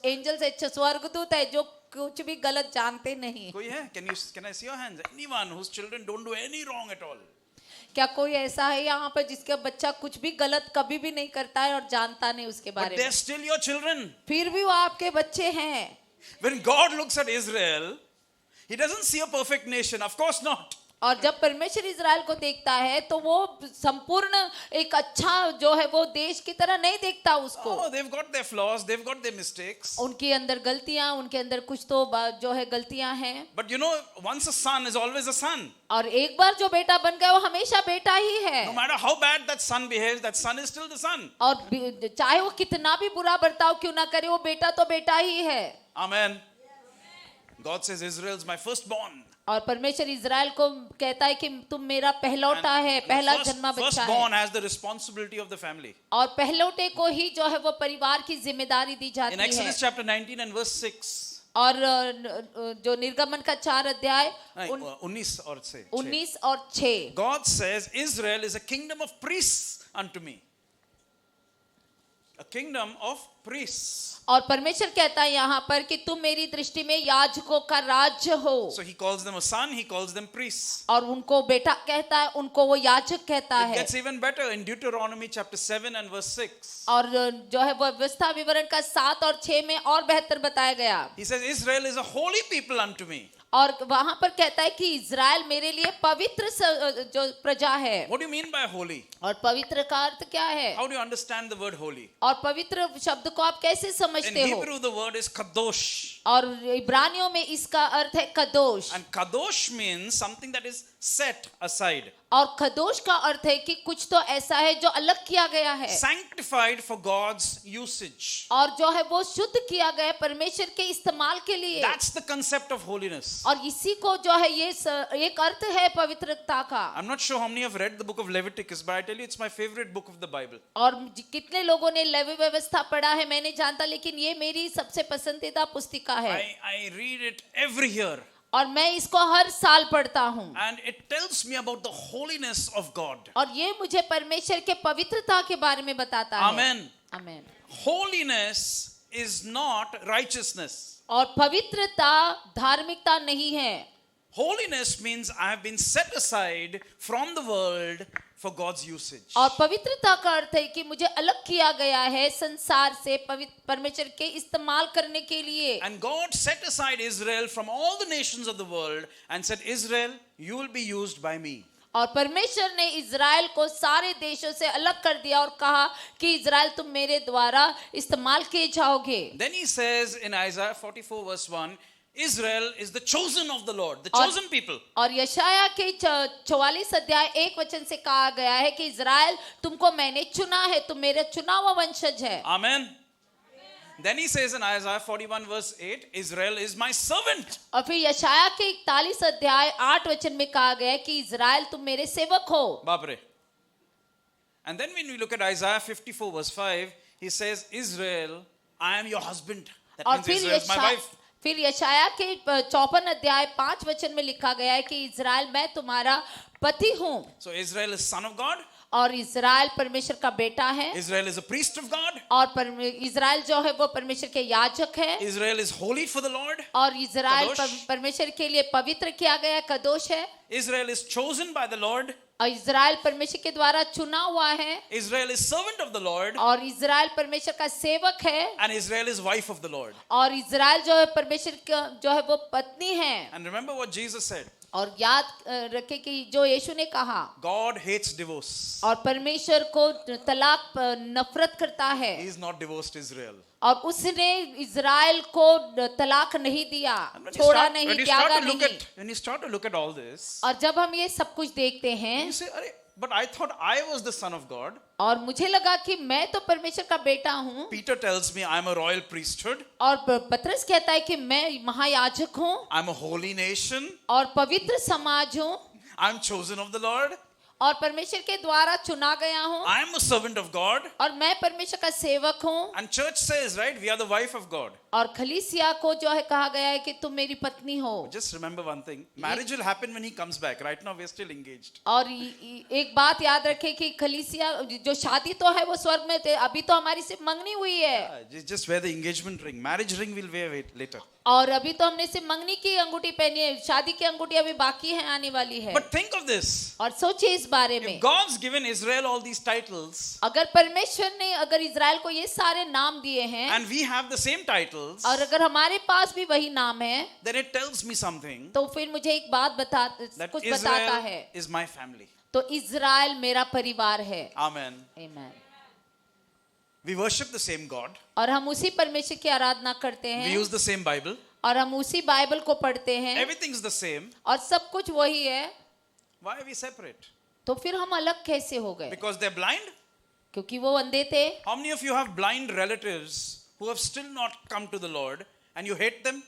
एंजल्स है, स्वर्गदूत है, जो कुछ भी गलत जानते नहीं। कोई है? Can I see your hands? Anyone whose children don't do any wrong at all? क्या कोई ऐसा है यहाँ पर जिसका बच्चा कुछ भी गलत कभी भी नहीं करता है और जानता नहीं उसके But बारे they're में? still your children. फिर भी वो आपके बच्चे हैं। When God looks at Israel, He doesn't see a perfect nation. Of course not. और जब परमेश्वर इजराइल को देखता है तो वो संपूर्ण एक अच्छा जो है वो देश की तरह नहीं देखता उसको। Oh, they've got their flaws, they've got their mistakes. उनके अंदर गलतियां, उनके अंदर कुछ तो जो है गलतियां हैं। But you know, once a son is always a son. और एक बार जो बेटा बन गया वो हमेशा बेटा ही है। No matter how bad that son behaves, that son is still the son. और चाहे वो कितना भी बुरा बर्ताव क्यों ना करे, वो बेटा तो बेटा ही है। Amen. God says, Israel is my firstborn. और परमेश्वर इजराइल को कहता है कि तुम मेरा पहलौटा है, पहला जन्मा बच्चा Firstborn है। has the responsibility of the family. और पहलौटे को ही जो है वो परिवार की जिम्मेदारी दी In जाती है। Exodus chapter 19 and verse 6. और जो निर्गमन का 4 अध्याय 19 और 6. 19 और 6 God says, Israel is a kingdom of priests unto me. A kingdom of priests. और परमेश्वर कहता है यहाँ पर कि तुम मेरी दृष्टि में याजकों का राज्य हो। So he calls them a son, he calls them priests. और उनको बेटा कहता है, उनको वो याजक कहता It है। gets even better in Deuteronomy chapter 7 and verse 6. और जो है वो व्यवस्था विवरण का 7 और 6 में और बेहतर बताया गया। He says, Israel is a holy people unto me. और वहां पर कहता है कि इजराइल मेरे लिए पवित्र जो प्रजा है। What do you mean by holy? और पवित्र का अर्थ क्या है? How do you understand the word holy? और पवित्र शब्द को आप कैसे In समझते हो? Hebrew, the word is kadosh. और इब्रानियों में इसका अर्थ है कदोश। And kadosh means something that is set aside, और कदोश का अर्थ है कि कुछ तो ऐसा है जो अलग किया गया है sanctified for God's usage. और जो है वो शुद्ध किया गया है परमेश्वर के इस्तेमाल के लिए। That's the concept of holiness. और इसी को जो है ये एक अर्थ है पवित्रता का। I'm not sure how many have read the book of Leviticus, but I tell you it's my favorite book of the Bible. और कितने लोगों ने लेवी व्यवस्था पढ़ा है मैं नहीं जानता, लेकिन ये मेरी सबसे पसंदीदा पुस्तिका है। I read it every year. और मैं इसको हर साल पढ़ता हूँ And it tells me about the holiness of God. और ये मुझे परमेश्वर के पवित्रता के बारे में बताता है। Amen. आमीन। Holiness is not righteousness. और पवित्रता धार्मिकता नहीं है। Holiness means I have been set aside from the world for God's usage. और पवित्रता का अर्थ है कि मुझे अलग किया गया है संसार से परमेश्वर के इस्तेमाल करने के लिए। And God set aside Israel from all the nations of the world and said, Israel, you will be used by me. और परमेश्वर ने इज़राइल को सारे देशों से अलग कर दिया और कहा कि इज़राइल तुम मेरे द्वारा इस्तेमाल किए जाओगे। Then he says in Isaiah 44 verse 1, Israel is the chosen of the Lord, the chosen people. और यशाया के 44 अध्याय 1 वचन से कहा गया है कि इज़राइल तुमको मैंने चुना है, तुम मेरे चुना हुआ वंशज है। Amen. Then he says in Isaiah 41 verse 8, Israel is my servant. और फिर यशाया के 41 अध्याय 8 वचन में कहा गया है कि इज़राइल तुम मेरे सेवक हो। बाप रे. And then when we look at Isaiah 54 verse 5, he says, Israel, I am your husband. That और means फिर Israel is my wife. फिर यशाया के 54 अध्याय 5 वचन में लिखा गया है कि इज़राइल मैं तुम्हारा पति हूँ। So Israel is son of God. और इज़राइल परमेश्वर का बेटा है। Israel is a priest of God. और इज़राइल जो है वो परमेश्वर के याजक है। Israel is holy for the Lord. और इज़राइल कदोश। परमेश्वर के लिए पवित्र किया गया है, कदोश है। Israel is chosen by the Lord. और इज़राइल परमेश्वर के द्वारा चुना हुआ है। Israel is servant of the Lord. और इज़राइल परमेश्वर का सेवक है। And Israel is wife of the Lord. और इज़राइल जो है परमेश्वर का जो है वो पत्नी है। And remember what Jesus said. और याद रखे कि जो यीशु ने कहा, God hates divorce. और परमेश्वर को तलाक नफरत करता है। He is not divorced Israel. और उसने इज़राइल को तलाक नहीं दिया, छोड़ा नहीं, त्यागा नहीं। When you start to look at all this, और जब हम ये सब कुछ देखते हैं, you say, "Arey, but I thought I was the son of God." और मुझे लगा कि मैं तो परमेश्वर का बेटा हूँ। Peter tells me I'm a royal priesthood. और पतरस कहता है कि मैं महायाजक हूँ। I'm a holy nation. और पवित्र समाज हूँ। I'm chosen of the Lord. और परमेश्वर के द्वारा चुना गया हूँ। I'm a servant of God. और मैं परमेश्वर का सेवक हूँ। And church says, right, we are the wife of God. और खलीसिया को जो है कहा गया है कि तुम मेरी पत्नी हो। Just remember one thing, marriage will happen when he comes back. Right now we are still engaged. और एक बात याद रखें कि खलीसिया जो शादी तो है वो स्वर्ग में थे, अभी तो हमारी सिर्फ मंगनी हुई है। Just wear the engagement ring. Marriage ring we'll wear later. और अभी तो हमने सिर्फ मंगनी की अंगूठी पहनी है, शादी की अंगूठी अभी बाकी है, आने वाली है। But think of this. और सोचिए इस बारे में, If God's given Israel all these titles, अगर परमेश्वर ने अगर इज़राइल को ये सारे नाम दिए हैं, and we have the same titles, और अगर हमारे पास भी वही नाम है, then it tells me something, तो फिर मुझे एक बात that कुछ बताता Israel है। is my family. तो इज़राइल मेरा परिवार है। Amen. आमीन। We worship the same God. और हम उसी परमेश्वर की आराधना करते We हैं, use the same Bible. और हम उसी बाइबल को पढ़ते हैं, Everything's the same. और सब कुछ वही है। Why are we separate? तो फिर हम अलग कैसे हो गए? Because they're blind? क्योंकि वो अंधे थे। How many of you have blind relatives who have still not come to the Lord and you hate them?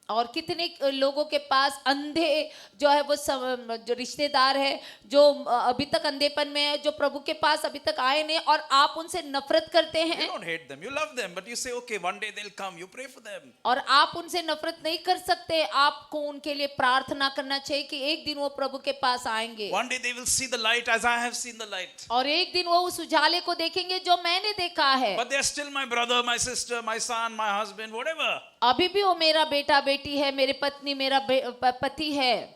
और कितने लोगों के पास अंधे जो है वो जो रिश्तेदार है जो अभी तक अंधेपन में है, जो प्रभु के पास अभी तक आए नहीं, और आप उनसे नफरत करते You हैं। don't hate them. You love them. But you say, okay, one day they'll come. You pray for them. और आप उनसे नफरत नहीं कर सकते, आपको उनके लिए प्रार्थना करना चाहिए कि एक दिन वो प्रभु के पास आएंगे, One day they will see the light as I have seen the light. और एक दिन वो उस उजाले को देखेंगे जो मैंने देखा है। But they are still my brother, my sister, my son, my husband, whatever. अभी भी वो मेरा बेटा बेटी है, मेरी पत्नी मेरा पति है।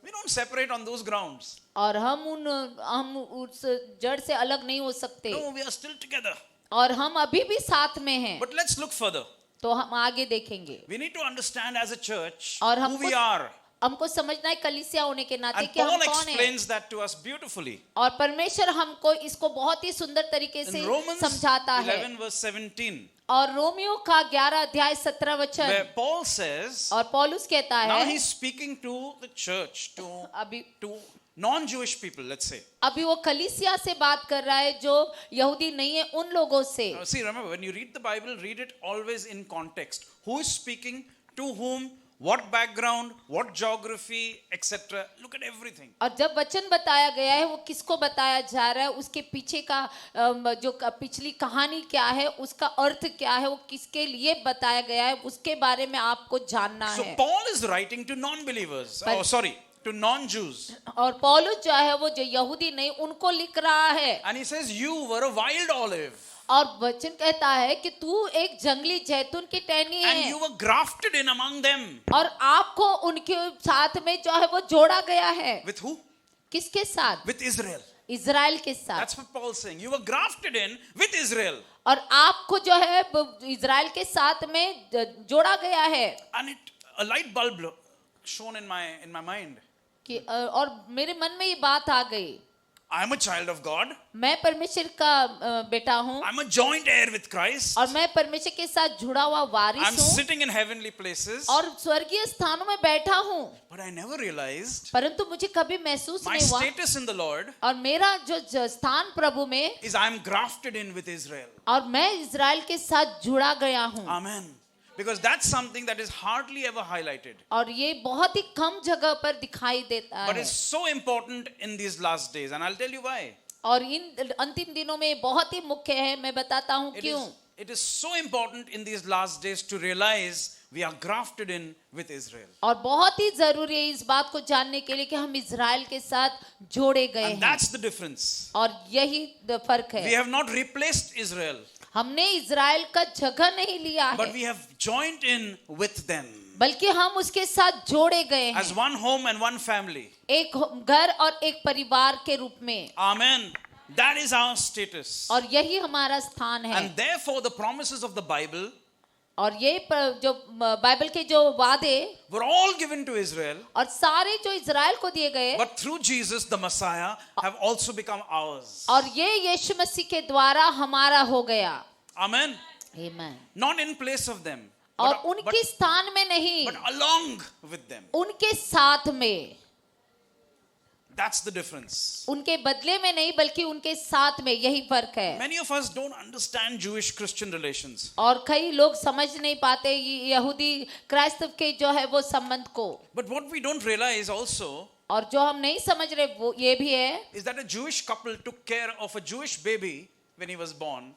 We don't separate on those grounds. और हम उस जड़ से अलग नहीं हो सकते, No, we are still together. और हम अभी भी साथ में हैं। But let's look further. तो हम आगे देखेंगे, We need to understand as a church और who we are. हमको समझना है कलीसिया होने के नाते And कि हम Paul कौन हैं। explains that to us beautifully. और परमेश्वर हमको इसको बहुत ही सुंदर तरीके से In Romans समझाता है। 11 verse 17, और रोमियो का 11 अध्याय 17 वचन, where Paul says, और पौलुस कहता now है, he's speaking to the church, अभी to non-Jewish people, let's say. अभी वो कलीसिया से बात कर रहा है जो यहूदी नहीं है, उन लोगों से। Now, see, remember, when you read the Bible, read it always in context. Who is speaking, to whom, what background, what geography, etc. Look at everything. और जब वचन बताया गया है वो किसको बताया जा रहा है, उसके पीछे का जो पिछली कहानी क्या है, उसका अर्थ क्या है, वो किसके लिए बताया गया है, उसके बारे में आपको जानना So है. Paul is writing to non-believers. Oh, sorry, to non-Jews. और पौलुस जो है वो जो यहूदी नहीं उनको लिख रहा है. And he says, you were a wild olive. और वचन कहता है कि तू एक जंगली जैतून की टहनी And है you were grafted in among them. और आपको उनके साथ में जो है वो जोड़ा गया है. With who? किसके साथ? With Israel. इजराइल के साथ. That's what Paul's saying. You were grafted in with Israel. और आपको जो है इजराइल के साथ में जोड़ा गया है. And a light bulb shone in my mind. कि और मेरे मन में ये बात आ गई. I am a child of God. मैं परमेश्वर का बेटा हूँ. I'm a joint heir with Christ. और मैं परमेश्वर के साथ जुड़ा हुआ वारिस I'm हूँ. sitting in heavenly places. और स्वर्गीय स्थानों में बैठा हूँ. But I never realized परंतु मुझे कभी महसूस my नहीं हुआ. status in the Lord और मेरा जो स्थान प्रभु में is I am grafted in with Israel. और मैं इजराइल के साथ जुड़ा गया हूँ. Amen. Because that's something that is hardly ever highlighted. और ये बहुत ही कम जगह पर दिखाई देता But है. it's so important in these last days. And I'll tell you why. और इन अंतिम दिनों में बहुत ही मुख्य है. मैं बताता हूँ क्यों. It is so important in these last days to realize we are grafted in with Israel. और बहुत ही जरूरी है इस बात को जानने के लिए कि हम इजराइल के साथ जोड़े गए And हैं. that's the difference. और यही फर्क We है. have not replaced Israel, हमने इजराइल का जगह नहीं लिया but है, we have joined in with them बल्कि हम उसके साथ जोड़े गए as हैं. one home and one family. एक घर और एक परिवार के रूप में. Amen. That is our status. और यही हमारा स्थान है. And therefore the promises of the Bible और ये जो बाइबल के जो वादे were all given to Israel, और सारे जो इजराइल को दिए गए, but through Jesus the Messiah have also become ours. और ये यीशु मसीह के द्वारा हमारा हो गया. Amen. Amen. Not in place of them, और but, उनके स्थान में नहीं, but along with them. उनके साथ में. That's the difference. उनके बदले में नहीं बल्कि उनके साथ में. यही फर्क है. Many of us don't understand Jewish-Christian relations. और कई लोग समझ नहीं पाते यहूदी क्राइस्तव के जो है वो संबंध को. But what we don't realize also और जो हम नहीं समझ रहे वो ये भी है is that a Jewish couple took care of a Jewish baby when he was born,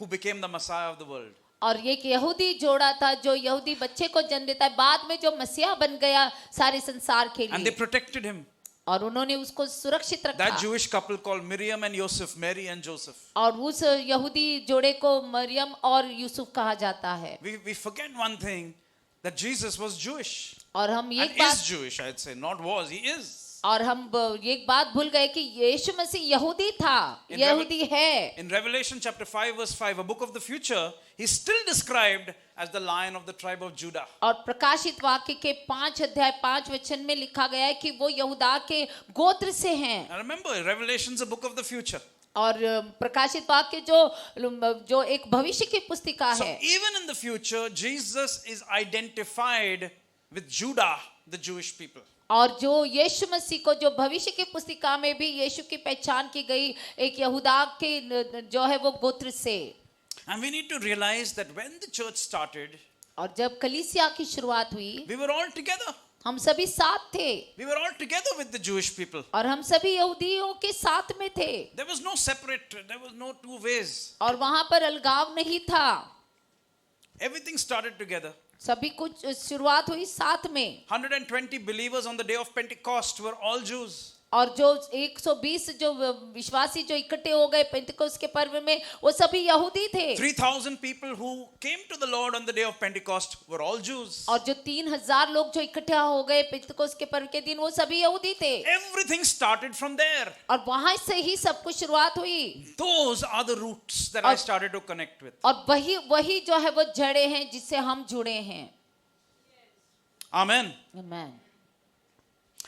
who became the Messiah of the world. और ये एक यहूदी जोड़ा था जो यहूदी बच्चे को जन्म देता है, बाद में जो मसीहा बन गया सारे संसार के And they लिए. protected him. और उन्होंने उसको सुरक्षित रखा. That Jewish couple called Miriam and Joseph, Mary and Joseph. और उस यहूदी जोड़े को मरियम और यूसुफ कहा जाता है. We forget one thing, that Jesus was Jewish. और हम ये And बात is Jewish, I'd say. Not was, he is. और हम ये बात भूल गए कि यीशु मसीह यहूदी था, यहूदी है. In Revelation chapter 5 verse 5, a book of the future, he's still described as the Lion of the tribe of Judah. और प्रकाशित वाक्य के 5 अध्याय 5 वचन में लिखा गया है कि वो यहूदा के गोत्र से हैं. Now remember, Revelation's a book of the future. और प्रकाशित वाक्य जो एक भविष्य की पुस्तिका So है. even in the future, Jesus is identified with Judah, the Jewish people. और जो यीशु मसीह को जो भविष्य की पुस्तिका में भी यीशु की पहचान की गई एक यहूदा के जो है वो गोत्र से. And we need to realize that when the church started, और जब कलीसिया की शुरुआत हुई we were all together. हम सभी साथ थे. We were all together with the Jewish people. और हम सभी यहूदियों के साथ में थे. There was no separate, there was no two ways. और वहां पर अलगाव नहीं था. Everything started together. सभी कुछ शुरुआत हुई साथ में. 120 believers on the day of Pentecost were all Jews. और जो 120 जो विश्वासी जो इकट्ठे हो गए पेंतिकोस्त के पर्व में वो सभी यहूदी थे. 3,000 people who came to the Lord on the day of Pentecost were all Jews. और जो 3,000 लोग जो इकट्ठा हो गए पेंतिकोस्त के पर्व के दिन वो सभी यहूदी थे. Everything started from there. और वहां से ही सब कुछ शुरुआत हुई. Those are the roots that I started to connect with. और वही जो है वो जड़ें हैं जिससे हम जुड़े हैं. Amen. Amen.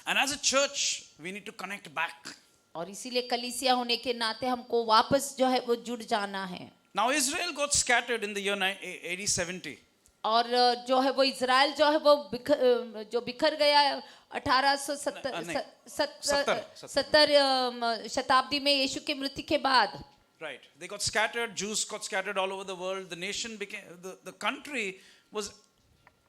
And as a church, we need to connect back. और इसीलिए कलीसिया होने के नाते हमको वापस जो है वो जुड़ जाना है. Now Israel got scattered in the year AD 70. और जो है वो इजराइल जो है वो बिखर गया 1870 शताब्दी में यीशु की मृत्यु के बाद. Right. They got scattered. Jews got scattered all over the world. The nation became, the country was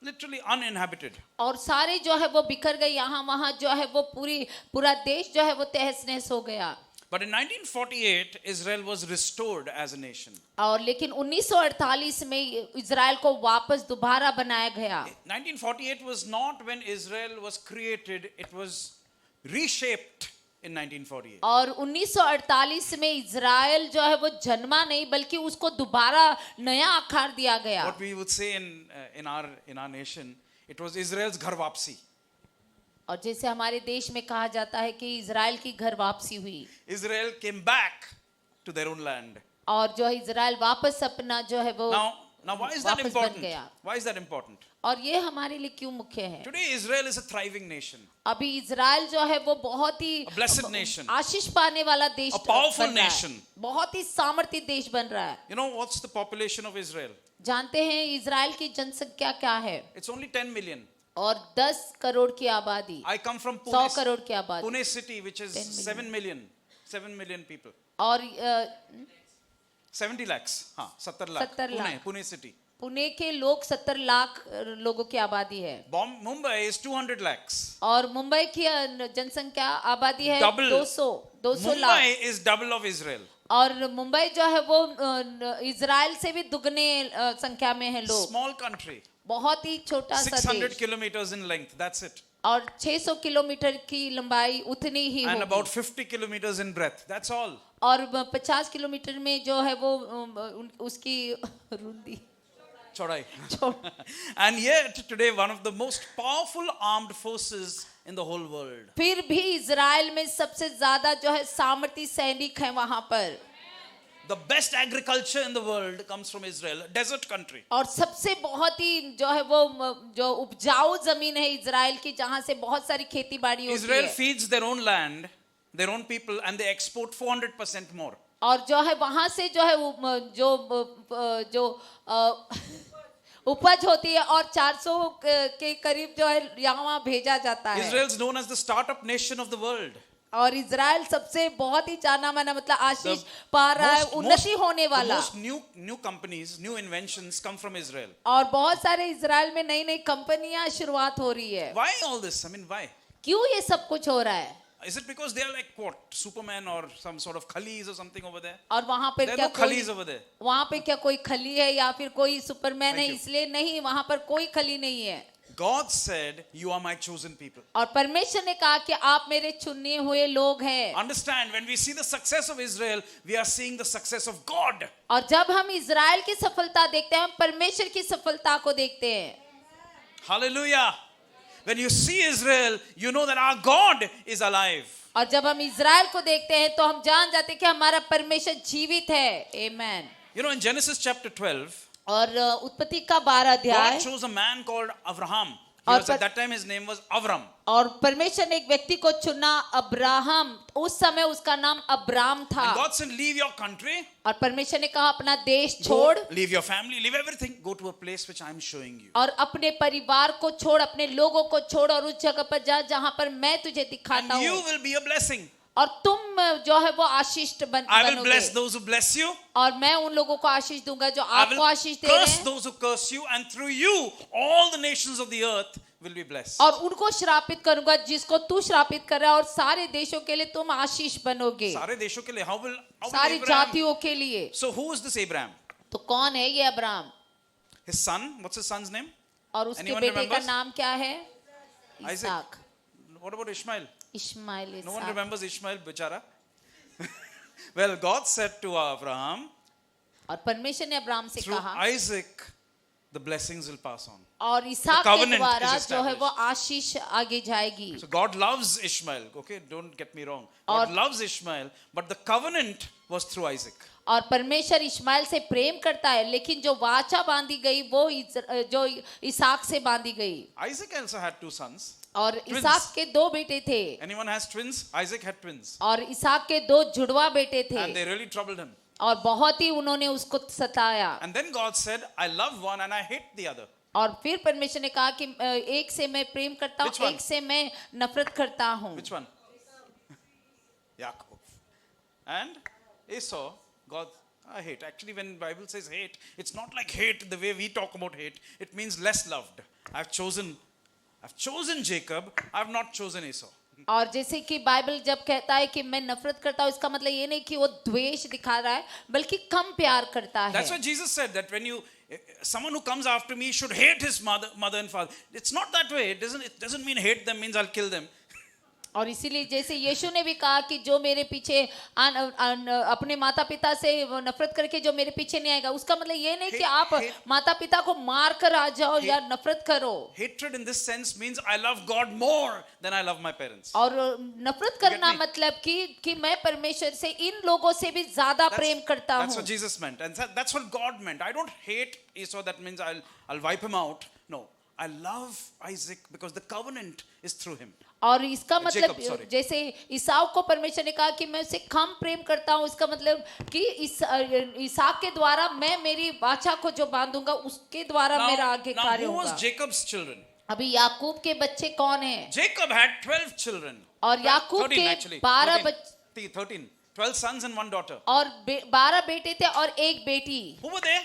literally uninhabited. और सारे जो है वो बिखर गए, यहाँ वहाँ जो है वो पूरा देश जो है वो तहस नहस हो गया. But in 1948, Israel was restored as a nation. और लेकिन 1948 में इजराइल को वापस दोबारा बनाया गया. 1948 was not when Israel was created, it was reshaped in 1948. और 1948 में इजराइल जो है वो जन्मा नहीं, बल्कि उसको दोबारा नया आकार दिया गया. What we would say in our nation, it was Israel's घर वापसी. और जैसे हमारे देश में कहा जाता है कि इजराइल की घर वापसी हुई. Israel came back to their own land. और जो है इजराइल वापस अपना जो है वो Now why is that वापस बन important? गया. Why is that important? और ये हमारे लिए क्यों मुख्य है? Today Israel is a thriving nation. अभी इजराइल जो है वो बहुत ही A blessed nation. आशीष पाने वाला देश A powerful बन रहा है. nation. बहुत ही सामर्थ्य देश बन रहा है. You know what's the population of Israel? जानते हैं इजराइल की जनसंख्या क्या है? It's only 10 million. और 10 करोड़ की आबादी. I come from 100 करोड़ की आबादी. Pune city, which is 10 7 million. 7 million people. और 70 lakhs. हाँ, 70 lakh. 70 lakh. Pune city. Pune के लोग 70 लाख लोगों की आबादी है. Mumbai is 200 lakhs. और मुंबई की जनसंख्या आबादी है Double. 200 lakh. Mumbai is double of Israel. और मुंबई जो है वो इजराइल से भी दुगने संख्या में है लोग. Small country. बहुत ही छोटा सा 600 देश. kilometers in length. That's it. और 600 किलोमीटर की लंबाई उतनी ही And होगी. about 50 kilometers in breadth. That's all. और 50 किलोमीटर में जो है वो उसकी रुंदी Chodai. छोड़. And yet today one of the most powerful armed forces in the whole world. फिर भी इजराइल में सबसे ज्यादा जो है सामर्थ्य सैनिक है वहां पर. The best agriculture in the world comes from Israel, a desert country. और सबसे बहुत ही जो है वो जो उपजाऊ जमीन है इजराइल की, जहां से बहुत सारी खेती बाड़ी होती Israel है. feeds their own land, their own people, and they export 400% more. और जो है वहां से जो है जो उपज होती है और 400 के करीब जो है यहाँ भेजा जाता है. Israel is known as the startup nation of the world. और इजराइल सबसे बहुत ही जाना माना मतलब आशीष पा रहा है, उन्नति होने वाला. Most new companies, new inventions come from Israel. और बहुत सारे इजराइल में नई नई कंपनियां शुरुआत हो रही है. Why all this? I mean, why? क्यों ये सब कुछ हो रहा है? Is it because they are like what? Superman or some sort of khalis or something over there? और वहां पर There are क्या no khalis over there. वहां पे क्या कोई खली है या फिर कोई सुपरमैन है? Thank you. इसलिए नहीं, वहां पर कोई खली नहीं है. God said, "You are my chosen people." और परमेश्वर ने कहा कि आप मेरे चुने हुए लोग हैं. Understand, when we see the success of Israel, we are seeing the success of God. और जब हम इजराइल की सफलता देखते हैं, हम परमेश्वर की सफलता को देखते हैं. Hallelujah. When you see Israel, you know that our God is alive. और जब हम इजराइल को देखते हैं तो हम जान जाते हैं कि हमारा परमेश्वर जीवित है. आमेन. You know, in Genesis chapter 12, और उत्पत्ति का 12 God अध्याय. chose a man called Abraham. और At that time his name was Avram. और परमेश्वर ने एक व्यक्ति को चुना, अब्राहम. उस समय उसका नाम अब्राम था. And God said, "Leave your country, और परमेश्वर ने कहा अपना देश go, छोड़ leave your family, leave everything, go to a place which I am showing you. और अपने परिवार को छोड़, अपने लोगों को छोड़ और उस जगह पर जा जहां पर मैं तुझे दिखाता And you हूँ. will be a blessing. और तुम जो है वो आशीष I will bless बनोगे. those who bless you. और मैं उन लोगों को आशीष दूंगा जो I आपको will आशीष दे रहे curse हैं. those who curse you, and through you, all the nations of the earth will be blessed." और उनको श्रापित करूंगा जिसको तू श्रापित कर रहा है, और सारे देशों के लिए तुम आशीष बनोगे. सारे देशों के लिए, how will सारी Abraham? जातियों के लिए. So who is this Abraham? तो कौन है ये Abram? His son, what's his son's name? और उसके Anyone बेटे का remembers? नाम क्या है? Isaac. इसहाक. What about Ishmael? Ishmael. No one इसहाक. remembers Ishmael, bichara. Well, God said to Abraham, और परमेश्वर ने अब्राम से through कहा, Isaac, the blessings will pass on. और इसहाक के covenant द्वारा is जो है वो established. आशीष आगे जाएगी. So God loves Ishmael. Okay, don't get me wrong. और- God loves Ishmael, but the covenant was through Isaac. और परमेश्वर इश्माइल से प्रेम करता है, लेकिन जो वाचा बांधी गई वो जो इसहाक से बांधी गई. Isaac also had two sons. और Twins. इसहाक के 2 बेटे थे. Anyone has twins? Isaac had twins. और इसहाक के 2 जुड़वा बेटे And थे. they really troubled him. और बहुत ही उन्होंने उसको सताया. And then God said, "I love one and I hate the other." और फिर परमेश्वर ने कहा कि एक से मैं प्रेम करता Which हूँ, one? एक से मैं नफरत करता हूँ. Which one? Yaakov. And Esau, God, Hate. Actually, when Bible says hate, it's not like hate the way we talk about hate. It means less loved. I've chosen Jacob. I've not chosen Esau. और जैसे कि Bible जब कहता है कि मैं नफरत करता हूँ, इसका मतलब ये नहीं कि वो द्वेष दिखा रहा है, बल्कि कम प्यार करता है. That's why Jesus said that when someone who comes after me should hate his mother and father. It's not that way. It doesn't mean hate them means I'll kill them. और इसीलिए जैसे यीशु ने भी कहा कि जो मेरे पीछे अपने माता पिता से नफरत करके जो मेरे पीछे नहीं आएगा, उसका मतलब ये नहीं कि आप माता पिता को मार कर आ जाओ या नफरत करो. Hatred in this sense means I love God more than I love my parents. और नफरत करना मतलब कि मैं परमेश्वर से इन लोगों से भी ज्यादा प्रेम करता हूँ. That's what Jesus meant, and that's what God meant. I don't hate Esau. That means I'll wipe him out. No, I love Isaac because the covenant is through him. और इसका मतलब Jacob, जैसे ईसाऊ को परमेश्वर ने कहा कि मैं उसे कम प्रेम करता हूँ, इसका मतलब कि इसहाक के द्वारा मैं मेरी वाचा को जो बांधूंगा उसके द्वारा मेरा आगे कार्य who होगा. was Jacob's children? अभी याकूब के बच्चे कौन हैं? Jacob had 12 children. और याकूब के 12 बच्चे, 12 sons and 1 daughter. और 12 बेटे थे और एक बेटी. Who were they?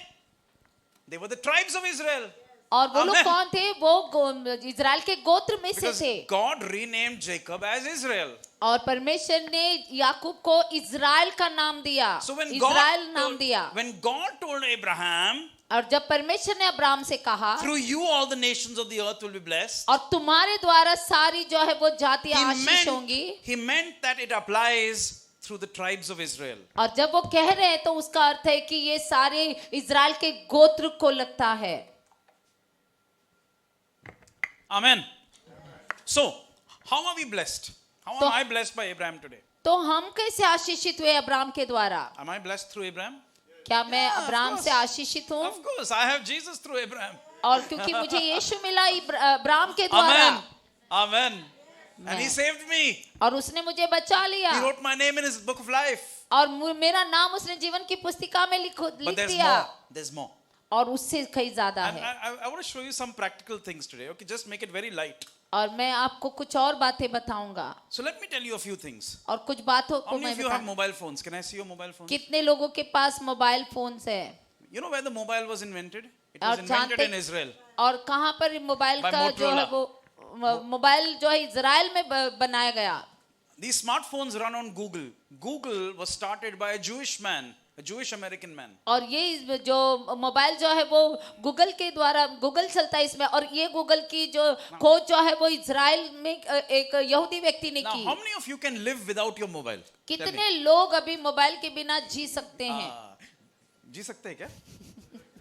They were the tribes of Israel. और वो लोग कौन थे? वो इजराइल के गोत्र में से Because थे. God renamed Jacob as Israel. और परमेश्वर ने याकूब को इजराइल का नाम दिया, So when इजराइल नाम दिया. when God told Abraham, और जब परमेश्वर ने अब्राहम से कहा through you all the nations of the earth will be blessed, और तुम्हारे द्वारा सारी जो है वो जातियां आशीष होंगी, he meant that it applies through the tribes of Israel. और जब वो कह रहे हैं तो उसका अर्थ है कि ये सारे इजराइल के गोत्र को लगता है. Amen. So, how are we blessed? How am I blessed by Abraham today? तो हम कैसे आशीषित हुए अब्राहम के द्वारा? Am I blessed through Abraham? क्या मैं अब्राहम से आशीषित हूँ? Of course, I have Jesus through Abraham. और क्योंकि मुझे यीशु मिला अब्राहम के द्वारा. Amen. Amen. And he saved me. और उसने मुझे बचा लिया. He wrote my name in his book of life. और मेरा नाम उसने जीवन की पुस्तिका में लिख दिया. There's more. और उससे कहीं ज्यादा है. I want to show you some practical things today. Okay, just make it very light. और मैं आपको कुछ और बातें बताऊंगा. So let me tell you a few things. और कुछ बातों How को many मैं of you have बताऊं. mobile phones? Can I see your mobile phones? कितने लोगों के पास मोबाइल फोन्स है? You know where the mobile was invented? It और was invented जानते in Israel. और कहाँ पर मोबाइल By का जो है Motorola. वो मोबाइल जो है इजराइल में बनाया गया. These smartphones run on Google. Google was started by a Jewish man, a Jewish American man. और ये जो मोबाइल जो है वो गूगल के द्वारा गूगल चलता है इसमें, और ये गूगल की जो खोज जो है वो इजराइल में एक यहूदी व्यक्ति ने Now, की. how many of you can live without your mobile? Tell me. कितने लोग अभी मोबाइल के बिना जी सकते हैं? जी सकते हैं क्या?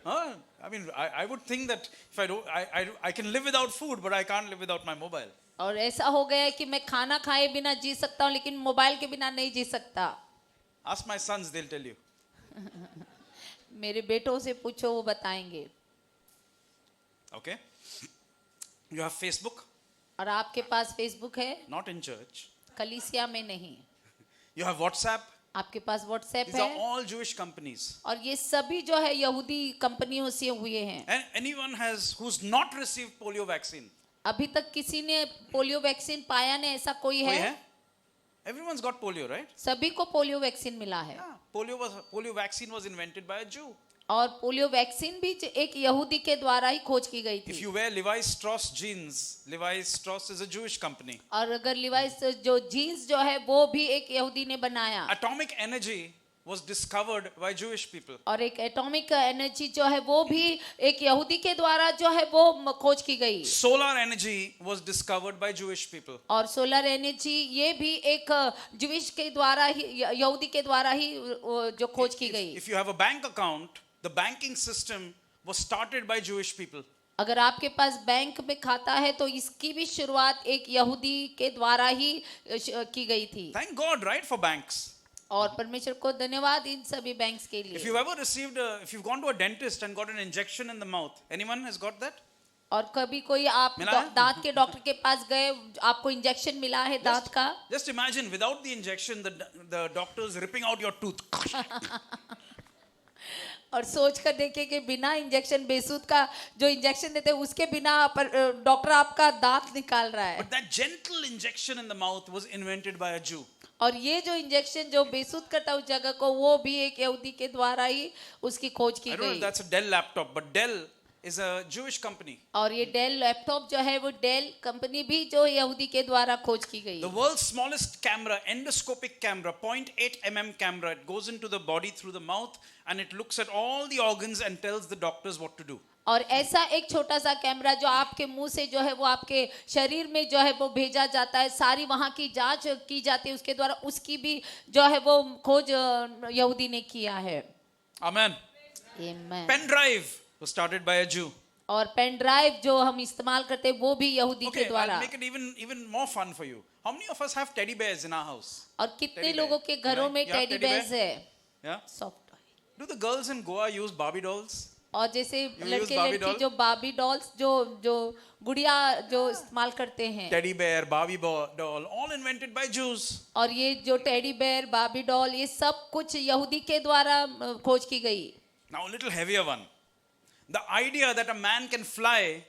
Huh? I mean, I would think that if I can live without food, but I can't live without my mobile. और ऐसा हो गया है कि मैं खाना खाए बिना जी सकता हूँ, लेकिन मोबाइल के बिना नहीं जी सकता. Ask my sons, they'll tell you. मेरे बेटों से पूछो, वो बताएंगे. Okay? You have Facebook? और आपके पास फेसबुक है? Not in church. कलीसिया में नहीं. You have WhatsApp? आपके पास व्हाट्सएप These are है. all Jewish companies. और ये सभी जो है यहूदी कंपनियों से हुए हैं. And anyone who's not received polio vaccine? अभी तक किसी ने पोलियो वैक्सीन पाया नहीं, ऐसा कोई कोई है? है? Everyone's got polio, right? सभी को पोलियो वैक्सीन मिला है. Yeah. Polio vaccine was invented by a Jew. और पोलियो वैक्सीन भी एक यहूदी के द्वारा ही खोज की गई If थी. you wear Levi Strauss jeans, Levi Strauss is a Jewish company. और अगर लिवाइस जो जीन्स जो है वो भी एक यहूदी ने बनाया. Atomic energy was discovered by Jewish people. और एक एटॉमिक एनर्जी जो है वो भी एक यहूदी के द्वारा जो है वो खोज की गई. Solar energy was discovered by Jewish people. और सोलर एनर्जी ये भी एक ज्यूइश के द्वारा ही, यहूदी के द्वारा ही जो खोज की गई. If you have a bank account, the banking system was started by Jewish people. अगर आपके पास बैंक में खाता है तो इसकी भी शुरुआत एक यहूदी के द्वारा ही की गई थी. Thank God, right, for banks. और परमेश्वर को धन्यवाद इन सभी बैंक्स के If लिए. you've ever received, if you've gone to a dentist and got an injection in the mouth, anyone has got that? और कभी कोई आप मिला है? दांत के डॉक्टर के पास गए, आपको इंजेक्शन मिला है दांत का? Just imagine, without the injection, the doctor's ripping out your tooth. और सोच कर देखिए कि बिना इंजेक्शन, बेसूद का जो इंजेक्शन देते हैं उसके बिना डॉक्टर आपका दांत निकाल रहा है. But that gentle injection in the mouth was invented by a Jew. और ये जो इंजेक्शन जो बेसुध करता उस जगह को, वो भी एक यहूदी के द्वारा ही उसकी खोज की I don't know if गई। that's a Dell laptop, but Dell is a Jewish company. और ये डेल लैपटॉप जो है वो डेल कंपनी भी जो यहूदी के द्वारा खोज की गई। The world's smallest camera, endoscopic camera, 0.8 mm camera, it goes into the body through the mouth and it looks at all the organs and tells the doctors what to do. और ऐसा एक छोटा सा कैमरा जो आपके मुंह से जो है वो आपके शरीर में जो है वो भेजा जाता है, सारी वहां की जांच की जाती है उसके द्वारा, उसकी भी जो है वो खोज यहूदी ने किया है। Amen. Amen. Pen drive was started by a Jew. और पेन ड्राइव जो हम इस्तेमाल करते हैं वो भी यहूदी के Okay, द्वारा। I'll make it even more fun for you. How many of us have teddy bears in our house? और कितने Teddy लोगों bear. के घरों में You have teddy teddy bear? Bears है? Yeah. Soft. Do the girls in Goa use Barbie dolls? और जैसे use लड़के Barbie लड़की doll? जो बार्बी डॉल्स जो गुड़िया जो इस्तेमाल करते हैं, Teddy bear, Barbie doll, all invented by Jews. और ये जो टेडी बेयर बार्बी डॉल ये सब कुछ यहूदी के द्वारा खोज की गई। Now a little heavier one. The idea that a man can fly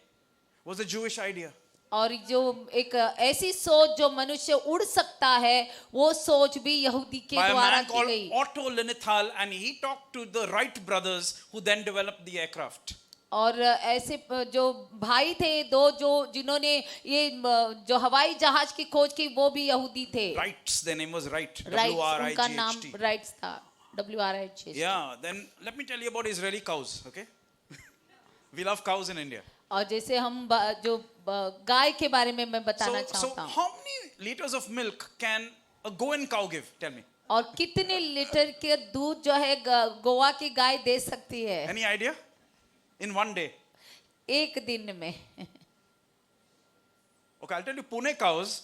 was a Jewish idea. और जो एक ऐसी सोच जो मनुष्य उड़ सकता है, वो सोच भी यहूदी के By a द्वारा man की called गई। Otto Lilienthal, and he talked to the Wright brothers who then developed the aircraft. और ऐसे जो भाई थे दो जो जिन्होंने ये जो हवाई जहाज की खोज की, वो भी यहूदी थे। Wrights, their name was Wright. Rights, उनका नाम W-R-I-G-H-T. राइट्स था, WRIGHT। Yeah, then let me tell you about Israeli cows, okay? We love cows in India. और जैसे हम जो गाय के बारे में मैं बताना So चाहता हूँ। how many liters of milk can a Goan cow give? Tell me. और कितने लीटर के दूध जो है गोवा की गाय दे सकती है Any idea? In one day. एक दिन में? Okay, I'll tell you, Pune cows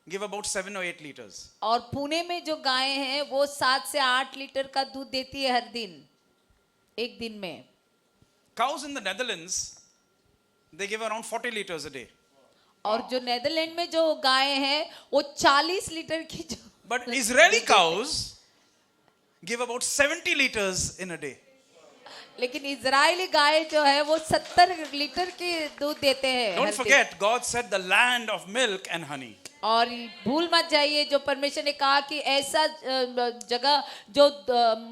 give about 7 or 8 liters. और पुणे में जो गाय हैं वो 7 से 8 लीटर का दूध देती है हर दिन, एक दिन में। Cows in the Netherlands, they give around 40 liters a day. और जो नेदरलैंड में जो गाय हैं वो 40 लीटर की जो But Israeli cows give about 70 liters in a day. लेकिन इजरायली गाय जो है वो 70 लीटर की दूध देते हैं हर Don't दिन। forget, God said the land of milk and honey. और भूल मत जाइए जो परमेश्वर ने कहा कि ऐसा जगह जो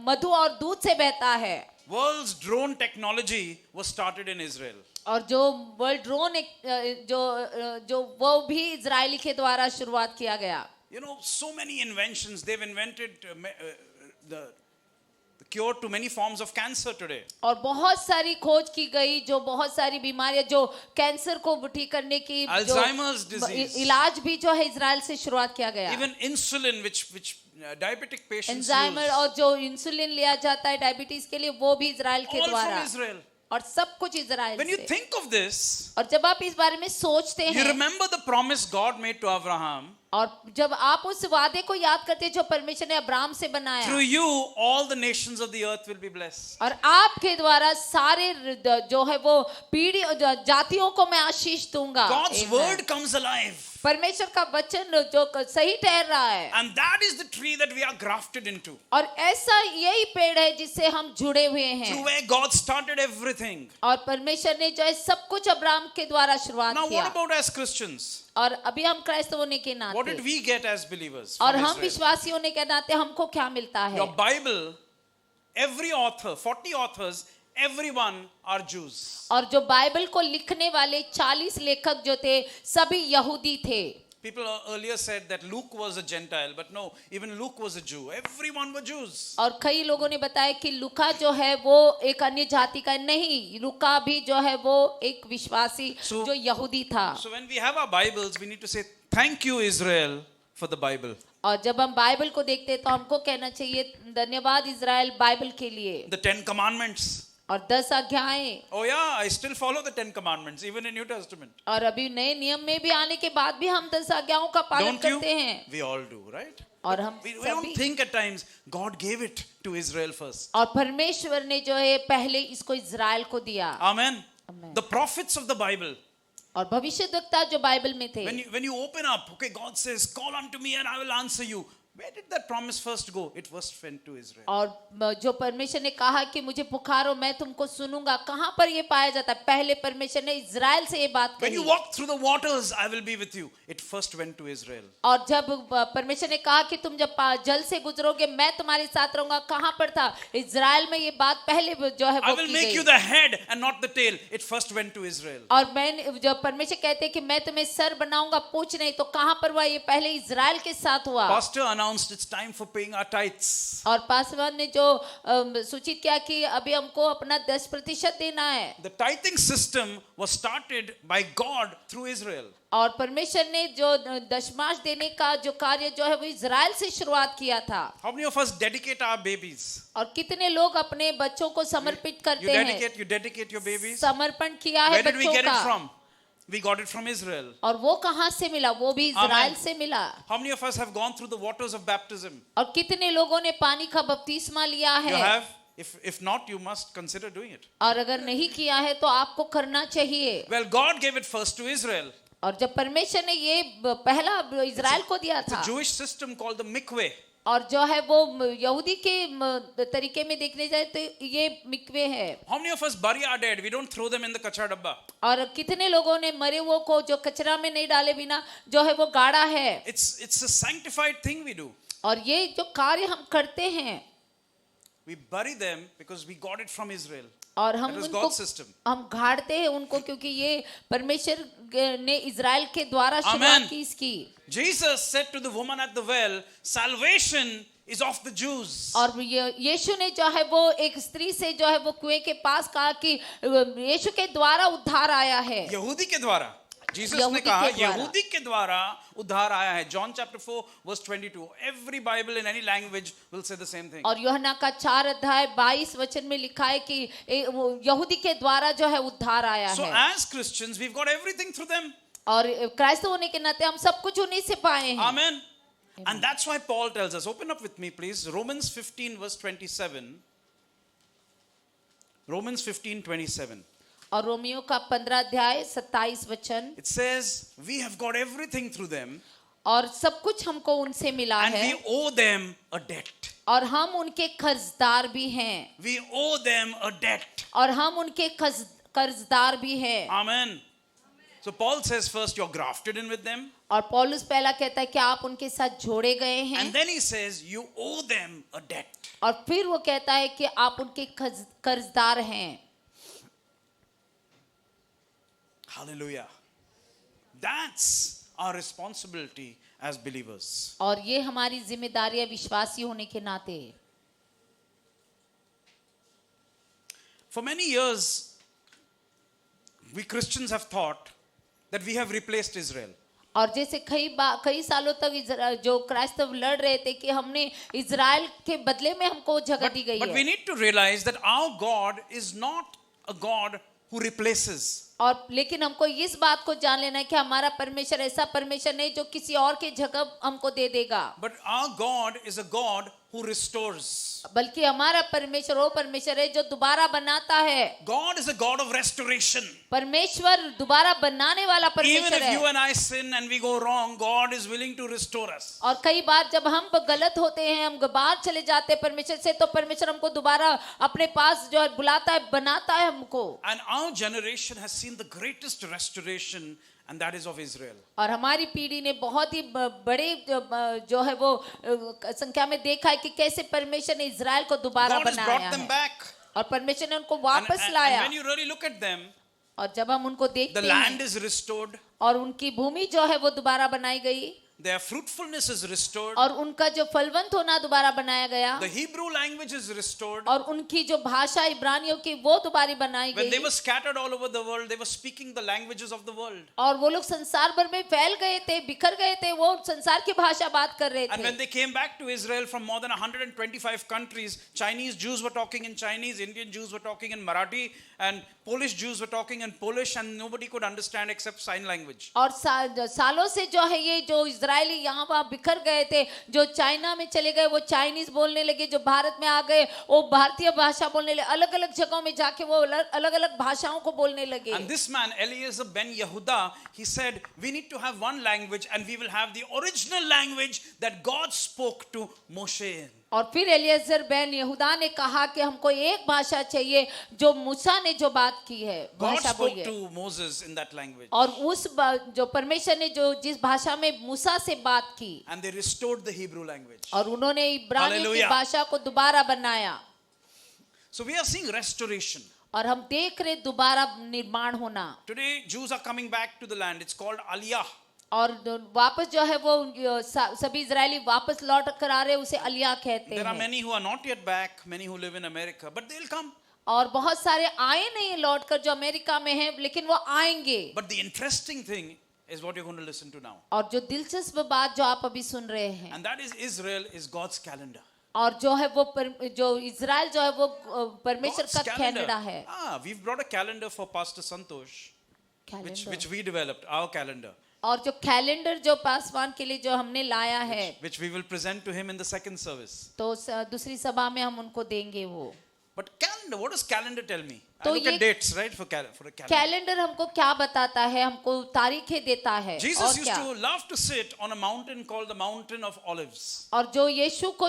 मधु और दूध से बहता है। World's drone technology was started in Israel. और जो वर्ल्ड ड्रोन जो वो भी इजरायली के द्वारा शुरुआत किया गया। You know, so many inventions. They've invented the cure to many forms of cancer today. और बहुत सारी खोज की गई जो बहुत सारी बीमारियां जो कैंसर को ठीक करने की Alzheimer's जो disease. इलाज भी जो है इजराइल से शुरुआत किया गया। Even insulin, which diabetic patients एंजाइमर use, और जो इंसुलिन लिया जाता है डायबिटीज के लिए वो भी इजराइल के all द्वारा। from Israel. और सब कुछ इजराइल When you से। think of this, और जब आप इस बारे में सोचते you हैं remember the promise God made to Abraham. और जब आप उस वादे को याद करते हैं जो परमेश्वर ने अब्राहम से बनाया, Through you, all the nations of the earth will be blessed. और आपके द्वारा सारे जो है वो पीढ़ी जातियों को मैं आशीष दूंगा। God's Amen. word comes alive. परमेश्वर का वचन जो सही ठहर रहा है। And that is the tree that we are grafted into. और ऐसा यही पेड़ है जिससे हम जुड़े हुए Through हैं। where God started everything. और परमेश्वर ने जो है सब कुछ अब्राहम के द्वारा शुरुआत Now, किया। what about as Christians? और अभी हम क्राइस्त होने के What नाते did we get as believers? और from हम Israel? विश्वासी होने के नाते हमको क्या मिलता है? Your Bible, every author, 40 authors, everyone are Jews. और जो बाइबल को लिखने वाले 40 लेखक जो थे सभी यहूदी थे। People earlier said that Luke was a Gentile, but no, even Luke was a Jew. Everyone were Jews. और कई लोगों ने बताया कि लुका जो है वो एक अन्य जाति का नहीं, लुका भी जो है वो एक विश्वासी जो यहूदी था। So when we have our Bibles, we need to say, thank you, Israel, for the Bible. और जब हम बाइबल को देखते हैं तो हमको कहना चाहिए धन्यवाद इजराइल बाइबल के लिए। The 10 Commandments. और 10 आज्ञाएं। Oh yeah, I still follow the 10 Commandments, even in New Testament. और अभी नए नियम में भी आने के बाद भी हम 10 आज्ञाओं का पालन Don't you? करते हैं। We all do, right? और हम We don't सभी think at times God gave it to Israel first. और परमेश्वर ने जो है पहले इसको इजराइल को दिया। Amen. Amen. The prophets of the Bible. और भविष्यद्वक्ता जो बाइबल में थे, When you open up, okay, God says, call unto me and I will answer you. Where did that promise first go? It first went to Israel. और जो परमेश्वर ने कहा कि मुझे पुकारो मैं तुमको सुनूंगा, कहाँ पर ये पाया जाता है? पहले परमेश्वर ने इजराइल से ये बात When कही। you walk through the waters, I will be with you. It first went to Israel. और जब परमेश्वर ने कहा कि तुम जब जल से गुजरोगे मैं तुम्हारे साथ रहूंगा, कहाँ पर था? इजराइल में ये बात पहले जो है I वो will की make you गई। the head and not the tail. It first went to Israel. और मैं जब परमेश्वर कहते हैं कि मैं तुम्हें सर बनाऊंगा पूंछ नहीं, तो कहाँ पर हुआ? ये पहले इजराइल के साथ हुआ। Pastor announced it's time for paying our tithes. और पासवान ने जो सूचित किया कि अभी हमको अपना 10% देना है। The tithing system was started by God through Israel. और परमेश्वर ने जो दशमांश देने का जो कार्य जो है वो इजराइल से शुरुआत किया था। How many of us dedicate our babies? और कितने लोग अपने बच्चों को समर्पित करते हैं? You dedicate your babies? समर्पण किया है Where did we बच्चों get it का। from? We got it from Israel. और वो कहाँ से मिला? वो भी इजराइल Amen. से मिला। How many of us have gone through the waters of baptism? और कितने लोगों ने पानी का बपतिस्मा लिया You है? have? If not, you must consider doing it. और अगर नहीं किया है तो आपको करना चाहिए। Well, God gave it first to Israel. और जब परमेश्वर ने ये पहला इजराइल को दिया It's a था, Jewish system called the mikveh. और जो है वो यहूदी के तरीके में देखने जाए तो ये मिकवे है। How many of us bury our dead? We don't throw them in the kachra dabba. और कितने लोगों ने मरे हुए को जो कचरा में नहीं डाले बिना जो है वो गाड़ा है। It's a sanctified thing we do. और ये जो कार्य हम करते हैं, We bury them because we got it from Israel. और हम That was उनको God's system. हम गाड़ते हैं उनको, क्योंकि ये परमेश्वर ने इजराइल के द्वारा Amen. शुरुआत की इसकी। Jesus said to the woman at the well, salvation is of the Jews. और यीशु ने जो है वो एक स्त्री से जो है वो कुएं के पास कहा कि यीशु के द्वारा उद्धार आया है। यहूदी के द्वारा। Jesus ने यहूदी कहा के द्वारा। यहूदी के द्वारा उद्धार आया है। John chapter 4 verse 22. Every Bible in any language will say the same thing. और यूहन्ना का 4:22 में लिखा है कि यहूदी के द्वारा जो है उद्धार आया So है। as Christians, we've got everything through them. और क्राइस्त होने के नाते हम सब कुछ उन्हीं से पाए हैं। Amen. And that's why Paul tells us, open up with me please, Romans 15 verse 27. Romans 15:27. और रोमियो का 15:27। It says, we have got everything through them और सब कुछ हमको उनसे मिला and है, we owe them a debt. और हम उनके कर्जदार भी हैं। We owe them a debt. और हम उनके कर्जदार भी हैं। Amen. So Paul says first you're grafted in with them. और पौलुस पहला कहता है कि आप उनके साथ जोड़े गए हैं, And then he says you owe them a debt. और फिर वो कहता है कि आप उनके कर्जदार हैं। Hallelujah. That's our responsibility as believers. और ये हमारी जिम्मेदारी है विश्वासी होने के नाते। For many years, we Christians have thought that we have replaced Israel. और जैसे कई सालों तक जो क्राइस्तव लड़ रहे थे कि हमने इजराइल के बदले में हमको जगह दी गई But we है। need to realize that our God is not a God who replaces. और लेकिन हमको इस बात को जान लेना है कि हमारा परमेश्वर ऐसा परमेश्वर नहीं जो किसी और के जगह हमको दे देगा, But our God is a God who restores. बल्कि हमारा परमेश्वर वो परमेश्वर है जो दोबारा बनाता है। God is a God of restoration. परमेश्वर दोबारा बनाने वाला Even परमेश्वर if you है। and I sin and we go wrong, God is willing to restore us. और कई बार जब हम गलत होते हैं, हम बाहर चले जाते हैं परमेश्वर से, तो परमेश्वर हमको दोबारा अपने पास जो है बुलाता है, बनाता है हमको। And our generation has seen the greatest restoration, and that is of Israel. और हमारी पीढ़ी ने बहुत ही बड़े जो है वो संख्या में देखा है कि कैसे परमेश्वर ने इजराइल को दोबारा God has बनाया brought them है, back. और परमेश्वर ने उनको And, वापस and लाया। when you really look at them, और जब हम उनको the देखते land हैं is restored, और उनकी भूमि जो है वो दोबारा बनाई गई, their fruitfulness is restored, और उनका जो फलवंत होना दोबारा बनाया गया, the Hebrew language is restored. और उनकी जो भाषा इब्रानियों की वो दोबारा बनाई When they गई, were scattered all over the world, they were speaking the languages of the world. और वो लोग संसार भर में फैल गए थे, बिखर गए थे, वो संसार की भाषा बात कर रहे And when थे। they came back to Israel from more than 125 countries, Chinese Jews were talking in Chinese, Indian Jews were talking in Marathi, and Polish Jews were talking in Polish, and nobody could understand except sign language. और सालों से जो है ये जो Israeli यहाँ वहाँ बिखर गए थे, जो चाइना में चले गए वो चाइनीज बोलने लगे, जो भारत में आ गए वो भारतीय भाषा बोलने लगे, अलग अलग जगहों में जाके वो अलग अलग भाषाओं को बोलने लगे. And this man, Eliezer ben Yehuda, he said, we need to have one language and we will have the original language that God spoke to Moshe in. और फिर एलिएजर बेन यहूदा ने कहा कि हमको एक भाषा चाहिए जो मूसा ने जो बात की है, God भाषा spoke बोलिए. to Moses in that language. और उस जो परमेश्वर ने जो जिस भाषा में मूसा से बात की, And they restored the Hebrew language. और उन्होंने इब्रानी की Hallelujah. भाषा को दोबारा बनाया. So we are seeing restoration. और हम देख रहे दोबारा निर्माण होना. Today Jews are coming back to the land. It's called Aliyah. और वापस जो है वो सभी इजरायली वापस लौट कर आ रहे, उसे अलिया कहते There are हैं. many who are not yet back, many who live in America, but they'll come. और बहुत सारे आए नहीं लौट कर जो अमेरिका में हैं, लेकिन वो आएंगे. But the interesting thing is what you're going to listen to now. और जो दिलचस्प बात जो आप अभी सुन रहे हैं, And that is Israel is God's calendar. और जो है वो जो इजराइल जो है वो परमेश्वर God's का कैलेंडर है. We've brought a calendar for Pastor Santosh, which we developed, our calendar, और जो कैलेंडर जो पासवान के लिए जो हमने लाया है, which we will present to him in the second service. तो दूसरी सभा में हम उनको देंगे वो. But calendar, what does calendar tell me? I तो look ये at dates, right, for a calendar. Calendar हमको क्या बताता है, हमको तारीखें देता है. Jesus और used क्या? to love to sit on a mountain called the Mountain of Olives. और जो यीशु को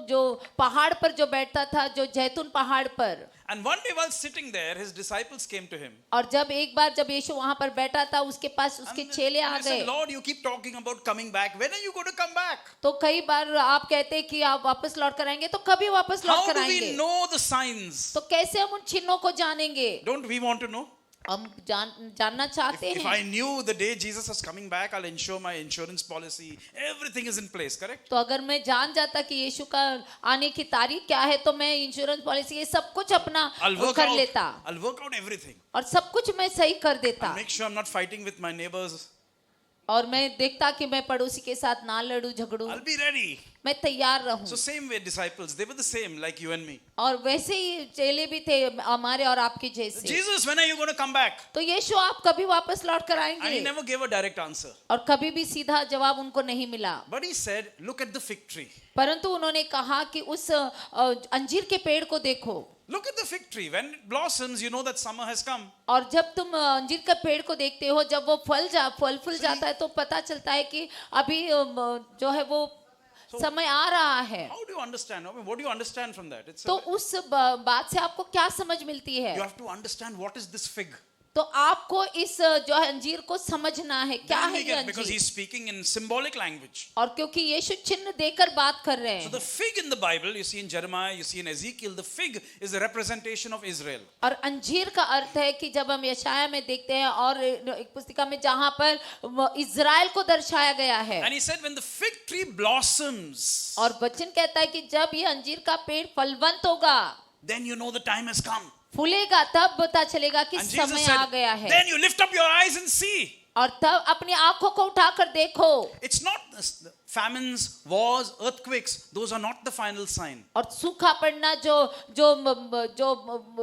जो पहाड़ पर जो बैठता था, जो जैतून पहाड़ पर, And one day while sitting there, his disciples came to him. और जब एक बार जब यीशु वहां पर बैठा था, उसके पास उसके And चेले आ they said, गए. Lord, you keep talking about coming back. When are you going to come back? तो कई बार आप कहते हैं कि आप वापस लौट कर आएंगे, तो कभी वापस लौट How कर do we आएंगे? know the signs? तो कैसे हम उन चिन्हों को जानेंगे? Don't we want to know? हम जानना चाहते If हैं. I knew the day Jesus was coming back, I'll insure my insurance policy. Everything is in place, correct? तो अगर मैं जान जाता कि यीशु का आने की तारीख क्या है, तो मैं इंश्योरेंस पॉलिसी ये सब कुछ अपना कर लेता, I'll work out everything. और सब कुछ मैं सही कर देता. I'll make sure I'm not fighting with my neighbors. और मैं देखता कि मैं पड़ोसी के साथ ना लड़ूं झगड़ूं, I'll be ready. मैं तैयार रहूं. So same way disciples, they were the same like you and me. और वैसे ही चेले भी थे हमारे और आपके जैसे. Jesus, when are you going to come back? तो यीशु आप कभी वापस लौट कर And he आएंगे? never gave a direct answer. और कभी भी सीधा जवाब उनको नहीं मिला. But he said, look at the fig tree. परंतु उन्होंने कहा कि उस अंजीर के पेड़ को देखो. Look at the fig tree. When it blossoms, you know that summer has come. और जब तुम अंजीर का पेड़ को देखते हो, जब वो फल फूल जाता है, तो पता चलता है कि अभी जो है वो समय आ रहा है. How do you understand? I mean, what do you understand from that? It's तो उस बात से आपको क्या समझ मिलती है? you have to understand what is this fig. तो आपको इस जो है अंजीर को समझना है, क्या Then है we ये get, because अंजीर. he's speaking in symbolic language. और क्योंकि यीशु चिन्ह देकर बात कर रहे So हैं. the fig in the Bible, you see in Jeremiah, you see in Ezekiel, the fig is a representation of Israel. और अंजीर का अर्थ है कि जब हम यशाया में देखते हैं और एक पुस्तिका में जहां पर इज़राइल को दर्शाया गया है. And he said, when the fig tree blossoms, और वचन कहता है कि जब ये अंजीर का पेड़ फलवंत होगा, then you know the time has come. फूलेगा, तब पता चलेगा कि And Jesus समय said, आ गया है. then you lift up your eyes and see. और तब अपनी आंखों को उठाकर देखो. It's not famines, wars, earthquakes. Those are not the final sign. और सूखा पड़ना, जो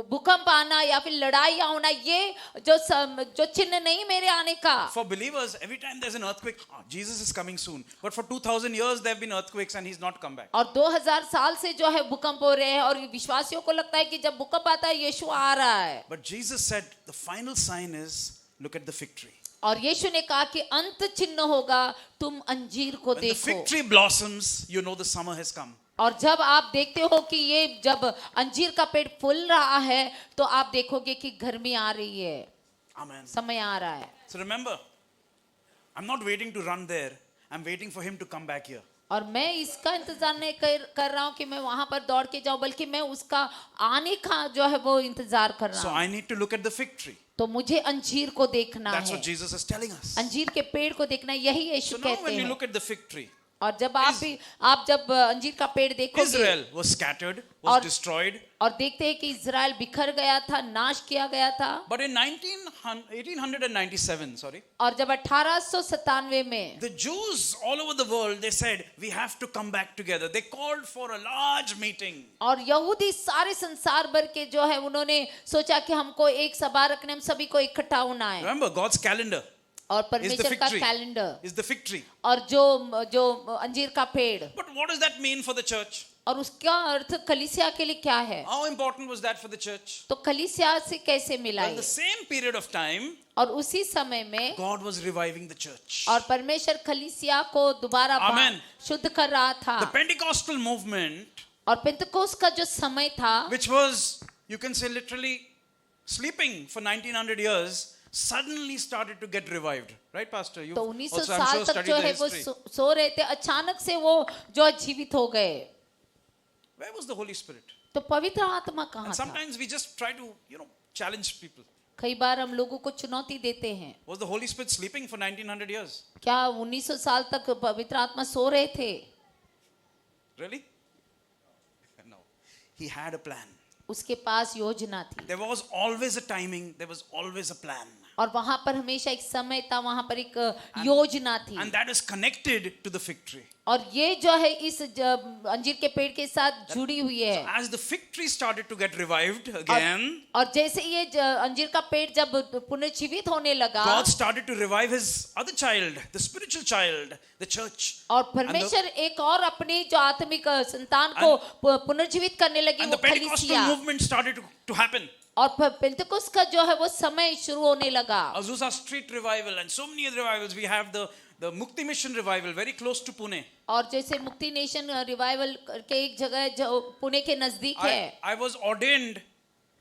भूकंप आना या फिर लड़ाई होना, ये जो चिन्ह नहीं मेरे आने का. For believers, every time there's an earthquake, Jesus is coming soon. But for 2000 years there have been earthquakes and he's not come back. और 2000 साल से जो है भूकंप हो रहे हैं, और विश्वासियों को लगता है कि जब भूकंप आता है यीशु आ रहा है. But Jesus said the final sign is, look at the fig tree. और यीशु ने कहा कि अंत चिन्ह होगा, तुम अंजीर को When the fig देखो. tree blossoms, you know the summer has come. और जब आप देखते हो कि ये जब अंजीर का पेड़ फूल रहा है, तो आप देखोगे कि गर्मी आ रही है, Amen. समय आ रहा है. So remember, I'm not waiting to run there. I'm waiting for him to come back here. और मैं इसका इंतजार नहीं कर रहा हूँ कि मैं वहां पर दौड़ के जाऊं, बल्कि मैं उसका आने का जो है वो इंतजार कर रहा So हूँ. I need to look at the fig tree. तो मुझे अंजीर को देखना That's है. what Jesus is telling us. अंजीर के पेड़ को देखना, यही यीशु So now कहते when you हैं. look at the fig tree, और जब आप जब अंजीर का पेड़ देखोगे Israel was scattered, was और- destroyed. और देखते हैं कि इज़राइल बिखर गया था, नाश किया गया था. But in 1897, और जब 1897 में the Jews all over the world, they said, we have to come back together. They called for a large meeting. और यहूदी सारे संसार भर के जो है उन्होंने सोचा कि हमको एक सभा रखने, हम सभी को इकट्ठा होना है. Remember God's calendar. और is the परमेश्वर fig का tree. Calendar Is the fig tree. और जो अंजीर का पेड़, But what does that mean for the church? और उसका अर्थ कलीसिया के लिए क्या है? How important was that for the church? तो कलीसिया से कैसे मिला Well, in the ये? same period of time, और उसी समय में God was reviving the church. और परमेश्वर कलीसिया को दोबारा Amen. शुद्ध कर रहा था। The Pentecostal movement, और पेंतकोस्त का जो समय था, which was, you can say, literally sleeping for 1900 years, suddenly started to get revived. Right, Pastor? You तो 1900 also, I'm साल sure, तक studied जो the है वो history. सो रहे थे, अचानक से वो जो जीवित हो गए। Where was the Holy Spirit? तो पवित्र आत्मा कहाँ And था? sometimes we just try to, challenge people. कई बार हम लोगों को चुनौती देते हैं। Was the Holy Spirit sleeping for 1900 years? क्या 1900 साल तक पवित्र आत्मा सो रहे थे? Really? No. He had a plan. उसके पास योजना थी There was always a timing, there was always a plan. और वहां पर हमेशा एक समय था, वहां पर एक योजना थी। And that is connected to the fig tree. और ये जो है इस अंजीर के पेड़ के साथ जुड़ी हुई है। As the fig tree started to get revived again, और जैसे ये अंजीर का पेड़ जब पुनर्जीवित होने लगा, God started to revive his other child, the spiritual child, the church. और परमेश्वर एक और अपनी जो आत्मिक संतान को पुनर्जीवित करने लगी, And वो the Pentecostal कलीसिया। movement started to happen. और पेंतकोस्त का जो है वो समय शुरू होने लगा। Azusa Street revival and so many other revivals. We have the Mukti Mission revival very close to Pune. और जैसे मुक्ति नेशन रिवाइवल के एक जगह जो पुणे के नजदीक है। I was ordained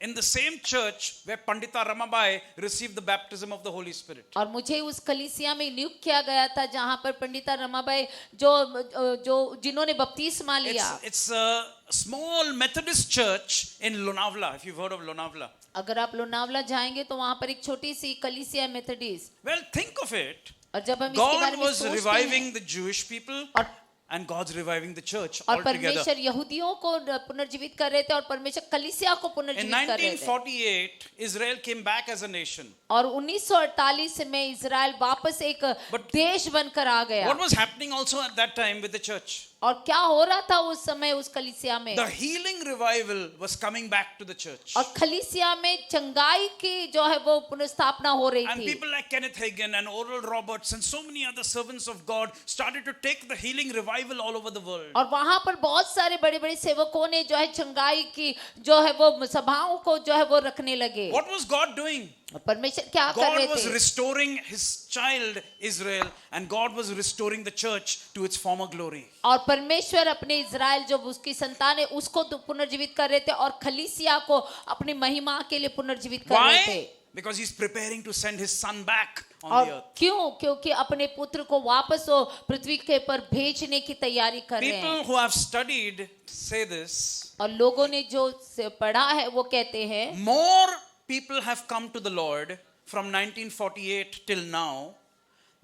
in the same church where Pandita Ramabai received the baptism of the Holy Spirit. और मुझे उस कलीसिया में नियुक्त किया गया था जहां पर पंडिता रमाबाई जो जिन्होंने बपतिस्मा लिया। It's a small Methodist church in Lonavala, if you've heard of Lonavala. अगर आप लोनावला जाएंगे तो वहां पर एक छोटी सी कलीसिया है Methodist. Well, think of it. और जब हम इसके बारे God में was सोचते reviving हैं, the Jewish people और and God's reviving the church और altogether. परमेश्वर यहूदियों को पुनर्जीवित कर रहे थे और परमेश्वर कलीसिया को In पुनर्जीवित कर रहे थे। 1948, Israel came back as a nation. और 1948 में इजराइल वापस एक देश बनकर आ गया। What was happening also at that time with the church? और क्या हो रहा था उस समय उस कलीसिया में? The healing revival was coming back to the church. और कलीसिया में चंगाई की जो है वो पुनर्स्थापना हो रही And थी। people like Kenneth Hagin and Oral Roberts and so many other servants of God started to take the healing revival all over the world. और वहां पर बहुत सारे बड़े-बड़े सेवकों ने जो है चंगाई की जो है वो सभाओं को जो है वो रखने लगे। What was God doing? परमेश्वर क्या कर God रहे was थे? restoring his child Israel and God was restoring the church to its former glory. और परमेश्वर अपने इजराइल जो उसकी संतान है उसको तो पुनर्जीवित कर रहे थे और खलीसिया को अपनी महिमा के लिए पुनर्जीवित कर रहे थे। Why? Because he's preparing to send his son back on और the earth. क्यों? क्योंकि अपने पुत्र को वापस वो पृथ्वी के पर भेजने की तैयारी कर रहे People हैं। who have studied say this. और लोगों ने जो पढ़ा है वो कहते हैं More people have come to the Lord from 1948 till now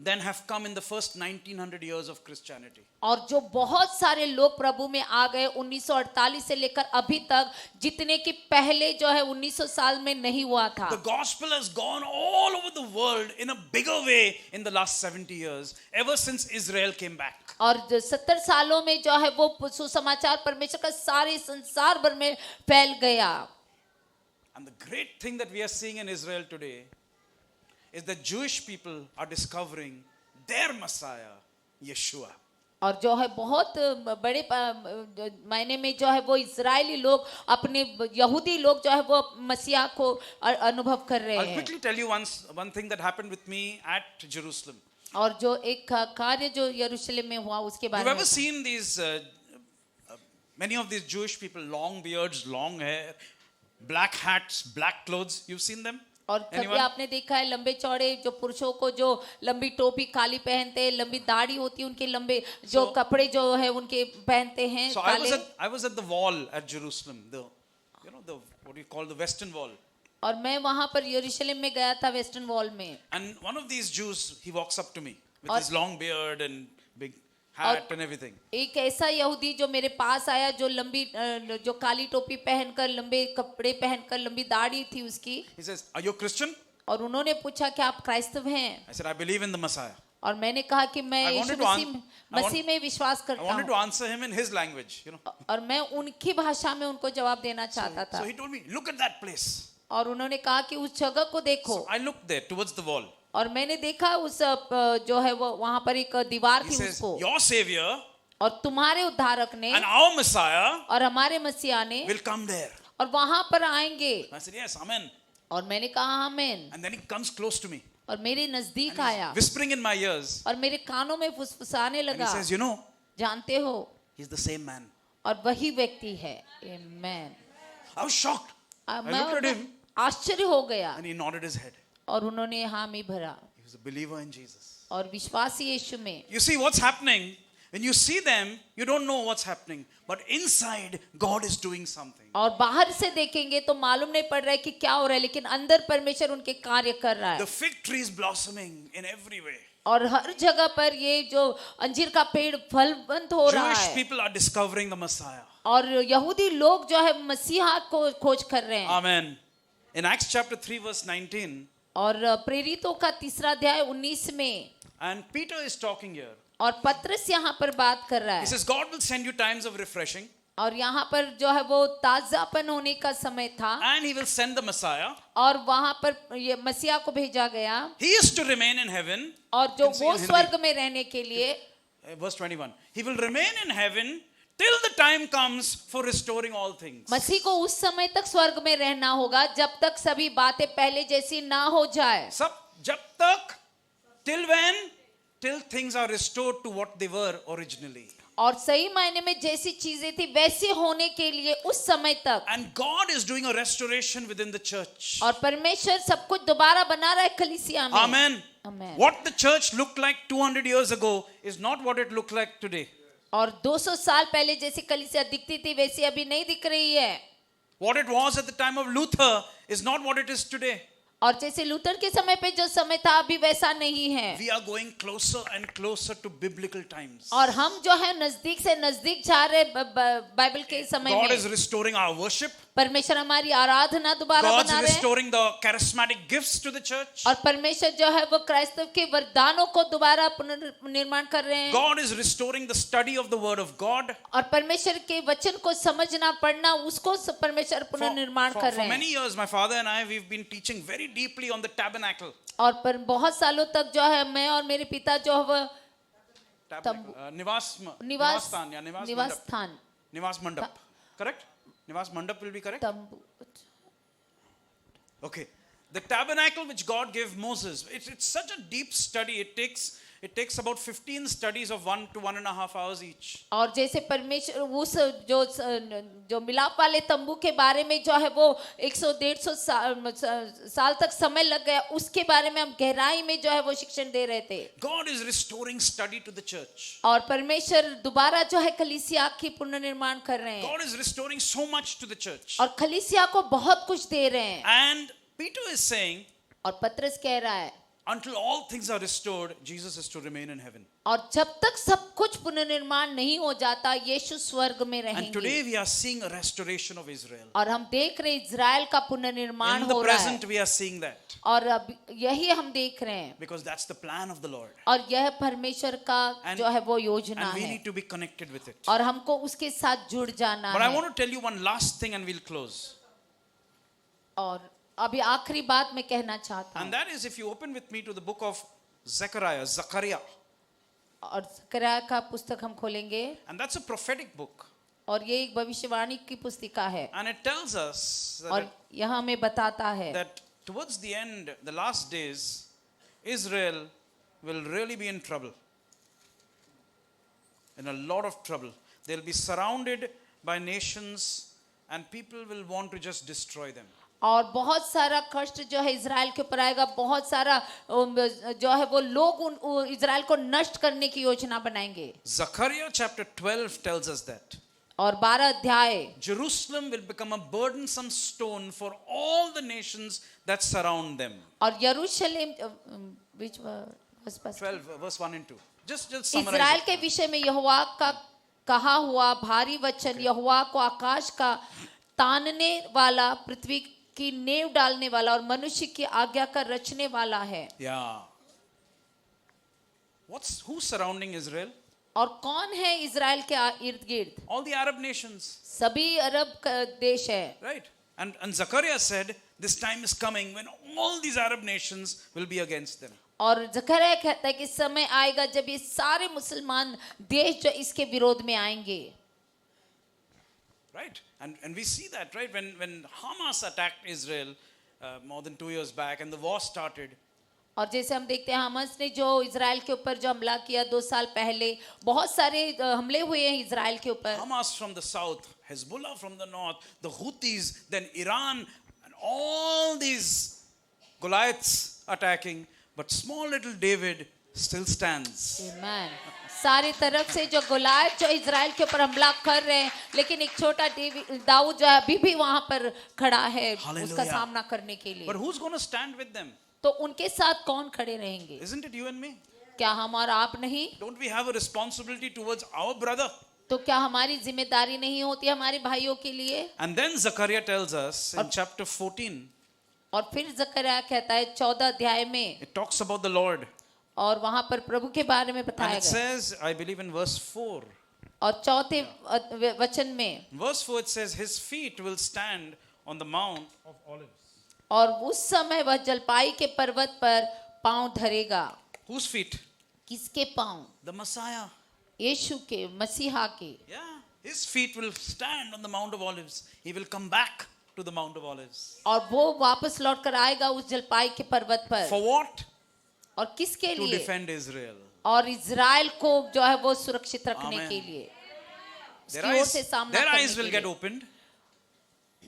than have come in the first 1900 years of Christianity. और जो बहुत सारे लोग प्रभु में आ गए 1948 से लेकर अभी तक, जितने कि पहले जो है 1900 साल में नहीं हुआ था। The gospel has gone all over the world in a bigger way in the last 70 years, ever since Israel came back. और 70 सालों में जो है वो सुसमाचार परमेश्वर का सारे संसार भर में फैल गया। And the great thing that we are seeing in Israel today is that Jewish people are discovering their Messiah, Yeshua. और जो है बहुत बड़े मायने में जो है वो इजरायली लोग अपने यहूदी लोग जो है वो मसीहा को अनुभव कर रहे I'll हैं। quickly tell you one thing that happened with me at Jerusalem. और जो एक कार्य जो यरूशलेम में हुआ उसके बारे You've में ever seen these, many of these Jewish people, long beards, long hair, black hats, black clothes? You've seen them? और कभी Anyone? आपने देखा है लंबे चौड़े जो पुरुषों को जो लंबी टोपी काली पहनते हैं, लंबी दाढ़ी होती है उनके, लंबे जो कपड़े जो है उनके पहनते हैं So काले। I was at the wall at Jerusalem, the what do you call the Western Wall. और मैं वहां पर यरूशलेम में गया था वेस्टर्न वॉल में। And one of these Jews, he walks up to me with और- his long beard and big hat and everything. एक ऐसा यहूदी जो मेरे पास आया जो लंबी जो काली टोपी पहनकर, लंबे कपड़े पहनकर, लंबी दाढ़ी थी उसकी, He says, "Are you a Christian?" और उन्होंने पूछा कि आप क्राइस्तव हैं? I said, "I believe in the Messiah." और मैंने कहा कि मैं I Yeshu wanted to Masih an- I want- मसीह में विश्वास I करता wanted to हूँ। answer him in his language, और मैं उनकी भाषा में उनको जवाब देना चाहता था। So he told me, "Look at that place." और उन्होंने कहा कि उस जगह को देखो। So I looked there towards the wall. और मैंने देखा उस जो है वो वहां पर एक दीवार He थी says, उसको, your Savior और तुम्हारे उद्धारक ने and our Messiah और हमारे मसीहा ने will come there. और वहां पर आएंगे। I said, yes, amen. और मैंने कहा आमीन। And then he comes close to me, और मेरे नजदीक आया whispering in my ears. और मेरे कानों में फुसफुसाने And he लगा, says, you know, जानते हो he's the same man. और वही व्यक्ति है। आमीन। I was shocked. I मैं looked at him आश्चर्य हो गया and he nodded his head. और उन्होंने हामी भरा He was a believer in Jesus. और विश्वासी यीशु में। You see what's happening? When you see them, you don't know what's happening. But inside, God is doing something. और बाहर से देखेंगे तो मालूम नहीं पड़ रहा है कि क्या हो रहा है, लेकिन अंदर परमेश्वर उनके कार्य कर रहा The है fig tree is blossoming in every way. और हर जगह पर ये जो अंजीर का पेड़ फलवंत हो रहा Jewish है people are discovering the Messiah. और यहूदी लोग जो है मसीहा को खोज कर रहे हैं। Amen. In Acts chapter 3 verse 19, और प्रेरितों का 3 अध्याय 19 में, and Peter is talking here. और पत्रस यहाँ पर बात कर रहा He है says, God will send you times of refreshing, और यहाँ पर जो है वो ताजापन होने का समय था and He will send the Messiah. और वहां पर ये मसीहा को भेजा गया He is to remain in heaven. और जो Can see वो in Hindi. स्वर्ग में रहने के लिए, Verse 21. He will remain in heaven till the time comes for restoring all things. मसीह को उस समय तक स्वर्ग में रहना होगा जब तक सभी बातें पहले जैसी ना हो जाए। सब जब तक, till when? Till things are restored to what they were originally. और सही मायने में जैसी चीजें थी वैसे होने के लिए उस समय तक। And God is doing a restoration within the church. और परमेश्वर सब कुछ दोबारा बना रहा है कलीसिया में। Amen. Amen. What the church looked like 200 years ago is not what it looked like today. और 200 साल पहले जैसी कलीसिया दिखती थी वैसी अभी नहीं दिख रही है। What it was at the time of Luther is not what it is today. और जैसे लूथर के समय पे जो समय था अभी वैसा नहीं है। We are going closer and closer to biblical times. और हम जो है नजदीक से नजदीक जा रहे बाइबल के समय God में। is restoring our worship. परमेश्वर हमारी आराधना दोबारा God's बना रहे हैं restoring the charismatic gifts to the church. और परमेश्वर जो है वो क्राइस्तव के वरदानों को दोबारा पुनर्निर्माण कर रहे हैं। God is restoring the study of the word of God. और परमेश्वर के वचन को समझना पढ़ना उसको परमेश्वर पुनर्निर्माण कर For रहे many हैं। years, my father and I, we've been teaching very deeply on the tabernacle. और पर बहुत सालों तक जो है मैं और मेरे पिता जो है वो Nivas निवास Sthan, yeah, Nivas निवास Mandap. स्थान Nivas Mandap. Correct? Nivas Mandap will be correct? तंबू। Okay. The tabernacle which God gave Moses, it's such a deep study. It takes about 15 studies of 1 to 1.5 hours each. और जैसे परमेश्वर उस जो मिलाप वाले तंबू के बारे में जो है वो 100-150 साल तक समय लग गया, उसके बारे में हम गहराई में जो है वो शिक्षण दे रहे थे। God is restoring study to the church. और परमेश्वर दोबारा जो है कलीसिया की पुनर्निर्माण कर रहे हैं God is restoring so much to the church. और कलीसिया को बहुत कुछ दे रहे हैं। And Peter is saying, और पत्रस कह रहा है until all things are restored, Jesus is to remain in heaven. और जब तक सब कुछ पुनर्निर्माण नहीं हो जाता यीशु स्वर्ग में And today रहेंगे। we are seeing a restoration of Israel. और हम देख रहे हैं इजराइल का पुनर्निर्माण In the हो रहा present, है we are seeing that और अब यही हम देख रहे हैं because that's the plan of the Lord. और यह परमेश्वर का And- जो है वो योजना And we है need to be connected with it. और हमको उसके साथ जुड़ जाना But I है। want to tell you one last thing and we'll close. और अभी आखिरी बात मैं कहना चाहता And हूँ that is if you open with me to the book of Zechariah. और ज़करिया का पुस्तक हम खोलेंगे And that's a prophetic book. और ये एक भविष्यवाणी की पुस्तिका है And it tells us और यह हमें बताता है that towards the end, the last days, Israel will really be in trouble. In a lot of trouble. They'll be surrounded by nations and people will want to just destroy them. और बहुत सारा कष्ट जो है Israel के ऊपर आएगा, बहुत सारा जो है वो लोग इजराइल को नष्ट करने की योजना बनाएंगे। Zechariah chapter 12 tells us that. और 12 अध्याय Jerusalem will become a burdensome stone for all the nations that surround them. और यरूशलेम which was 12 verse 1 and 2. Just summarize Israel it. के विषय में यहोवा का कहा हुआ भारी वचन, यहोवा को आकाश का तानने वाला, पृथ्वी की नींव डालने वाला और मनुष्य की आज्ञा का रचने वाला है। Yeah. Who's surrounding Israel? और कौन है इजराइल के इर्द गिर्द? All the Arab nations, सभी अरब का देश है। right? And Zechariah said, this time is coming when all these Arab nations will be against them. और जकरया कहता है कि समय आएगा जब ये सारे मुसलमान देश जो इसके विरोध में आएंगे. Right? And we see that, right? When Hamas attacked Israel more than 2 years back and the war started, और जैसे हम देखते हैं हमास ने जो इजराइल के ऊपर जो हमला किया 2 साल पहले, बहुत सारे हमले हुए हैं इजराइल के ऊपर. Hamas from the south, Hezbollah from the north, the Houthis, then Iran, and all these Goliaths attacking, but small little David still stands. Amen. सारी तरफ से जो गोलायत जो इजराइल के ऊपर हमला कर रहे हैं, लेकिन एक छोटा दाऊद जो है अभी भी वहां पर खड़ा है उसका सामना करने के लिए. But who's going to stand with them? तो उनके साथ कौन खड़े रहेंगे? Isn't it you and me? क्या हम और आप नहीं? Don't we have a responsibility towards our brother? तो क्या हमारी जिम्मेदारी नहीं होती हमारे भाइयों के लिए? And then Zechariah tells us in chapter 14, और फिर जकरया कहता है 14 अध्याय में, it talks about the Lord. और वहां पर प्रभु के बारे में And बताया it गया. says, I believe in verse 4. और चौथे वचन में, Verse 4 it says, his feet will stand on the Mount of Olives. और उस समय वह जलपाई के पर्वत पर पांव धरेगा. Whose feet? किसके पांव? The Messiah. यीशु के, मसीहा के. Yeah. His feet will stand on the Mount of Olives. He will come back to the Mount of Olives. और वो वापस लौट कर आएगा उस जलपाई के पर्वत पर. For what? और किसके To लिए? defend Israel. और इजराइल को जो है वो सुरक्षित रखने Amen. के लिए. Their उसकी ओर से सामना their करने eyes के will get लिए. opened.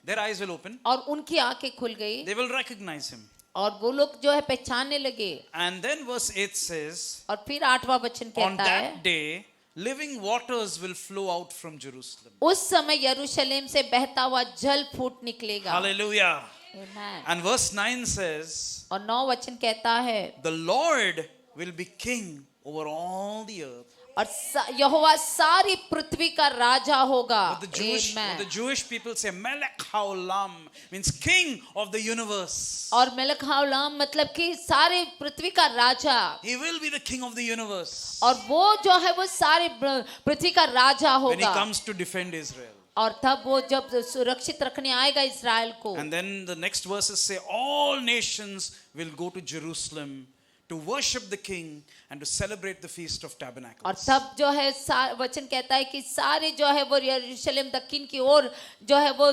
Their eyes will open. और उनकी आंखें खुल गई They will recognize him. और वो लोग जो है पहचानने लगे. And then verse 8 says, और फिर 8वां वचन on कहता है, that day, living waters will flow out from Jerusalem. उस समय यरूशलेम से बहता हुआ जल फूट निकलेगा. Hallelujah. Amen. And verse 9 says, और 9 वचन कहता है, the Lord will be king over all the earth. और यहोवा सारी पृथ्वी का राजा होगा. What the Jewish people say, Melech Haolam, means king of the universe. और मेलक हाउलाम मतलब कि सारे पृथ्वी का राजा. He will be the king of the universe और वो जो है वो सारे पृथ्वी का राजा when he होगा. comes to defend Israel. और तब वो जब सुरक्षित रखने आएगा इजराइल को. And then the next verses say, all nations will go to Jerusalem to worship the king and to celebrate the feast of और tabernacles. तब जो है वचन कहता है कि सारे जो है वो यरूशलेम दक्षिण की ओर जो है वो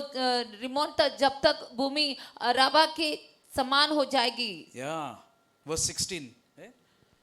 रिमोन तक जब तक भूमि रवा के समान हो जाएगी. Yeah, verse 16. eh?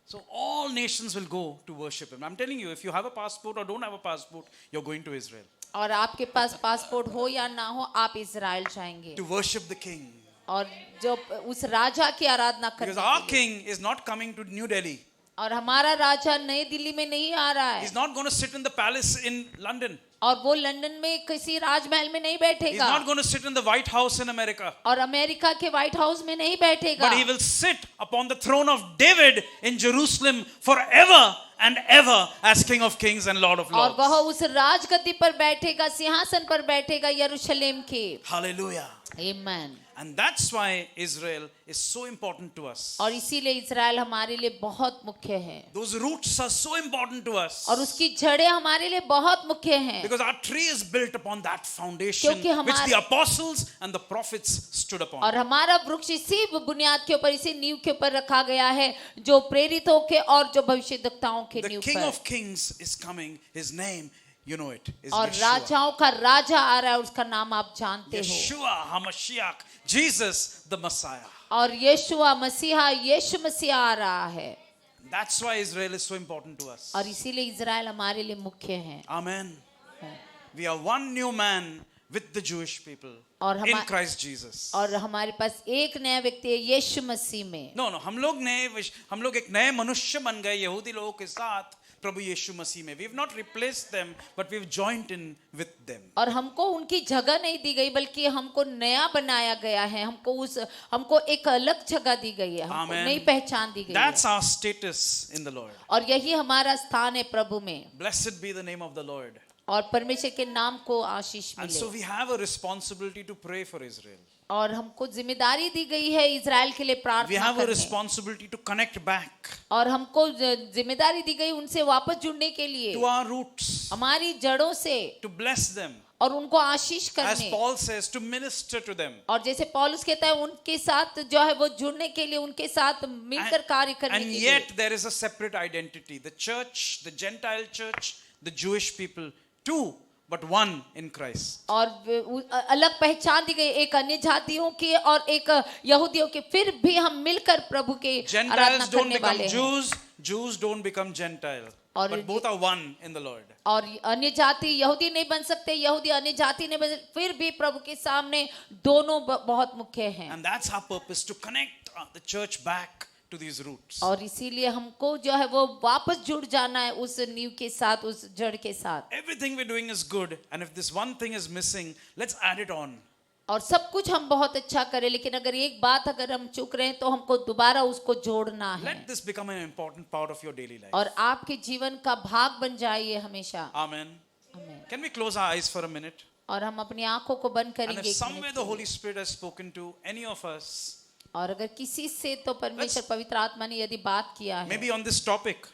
So all nations will go to worship him. I'm telling you, if you have a passport or don't have a passport, you're going to Israel और आपके पास पासपोर्ट हो या ना हो आप इजराइल जाएंगे. to worship the king. और जो उस राजा की आराधना Because करने our के लिए. king is not coming to New Delhi. और हमारा राजा नई दिल्ली में नहीं आ रहा है. He's not going to sit in the palace in London. और वो लंदन में किसी राजमहल में नहीं He's बैठेगा. not going to sit in the White House in America. और अमेरिका के व्हाइट हाउस में नहीं बैठेगा. But he will sit upon the throne of David in Jerusalem forever and ever as King of Kings and Lord of और Lords. वह उस राजगद्दी पर बैठेगा, सिंहासन पर बैठेगा यरूशलेम के. Hallelujah. Amen. And that's why Israel is so important to us. और इसीलिए इजराइल हमारे लिए बहुत मुख्य है. Those roots are so important to us. और उसकी जड़ें हमारे लिए बहुत मुख्य हैं. Because our tree is built upon that foundation क्योंकि which the apostles and the prophets stood upon. और हमारा वृक्ष इसी बुनियाद के ऊपर, इसी नींव के ऊपर रखा गया है जो प्रेरितों के और जो भविष्यद्वक्ताओं के The नींव King पर. of Kings is coming. His name, you know it, is और Yeshua. राजाओं का राजा आ रहा है, उसका नाम आप जानते हो. Yeshua HaMashiach, Jesus the Messiah. और यीशुआ मसीहा, यीशु मसीहा आ रहा है. That's why Israel is so important to us. और इसीलिए इजराइल हमारे लिए मुख्य है. Amen. We are one new man with the Jewish people और in Christ Jesus. और हमारे पास एक नया व्यक्ति है यीशु मसीह में. No, हम लोग एक नए मनुष्य बन गए यहूदी लोगों के साथ प्रभु यीशु मसीह में. We have not replaced them, but we have joined in with them. और हमको उनकी जगह नहीं दी गई बल्कि हमको नया बनाया गया है. हमको एक अलग जगह दी गई है, हमको Amen. नई पहचान दी गई है. That's our status in the Lord. और यही हमारा स्थान है प्रभु में. Blessed be the name of the Lord. और परमेश्वर के नाम को आशीष And so मिले. we have a responsibility to pray for Israel. और हमको जिम्मेदारी दी गई है इजराइल के लिए We प्रार्थना have a करने. responsibility to connect back और हमको जिम्मेदारी दी गई उनसे वापस जुड़ने के लिए, to our roots, हमारी जड़ों से, to bless them, और उनको आशीष As करने, Paul says, to minister to them. और जैसे पौलुस कहता है उनके साथ जो है वो जुड़ने के लिए, उनके साथ मिलकर कार्य करने And के लिए। yet there is a separate identity. The church, the Gentile church, the Jewish people, two, but one in Christ. और अलग पहचान दी गई, एक अन्य जातियों की और एक यहूदियों की, फिर भी हम मिलकर प्रभु के आराधना Gentiles don't करने become वाले हैं। Jews, Jews don't become Gentile. और But both are one in the Lord. और अन्य जाति यहूदी नहीं बन सकते, यहूदी अन्य जाति नहीं बन सकते, फिर भी प्रभु के सामने दोनों बहुत मुख्य हैं। And that's our purpose, to connect the church back to these roots. और इसीलिए हमको जो है वो वापस जुड़ जाना है उस नींव के साथ, उस जड़ के साथ। Everything we're doing is good, and if this one thing is missing, let's add it on. और सब कुछ हम बहुत अच्छा करें, लेकिन अगर एक बात अगर हम चूक रहे हैं तो हमको दोबारा उसको जोड़ना है। Let this become an important part of your daily life. और आपके जीवन का भाग बन जाए ये हमेशा। Amen. आमीन। Can we close our eyes for a minute? और हम अपनी आंखों को बंद And करेंगे if एक somewhere मिनट the के लिए। Holy Spirit has spoken to any of us, और अगर किसी से तो परमेश्वर पवित्र आत्मा ने यदि बात किया है, maybe on this topic,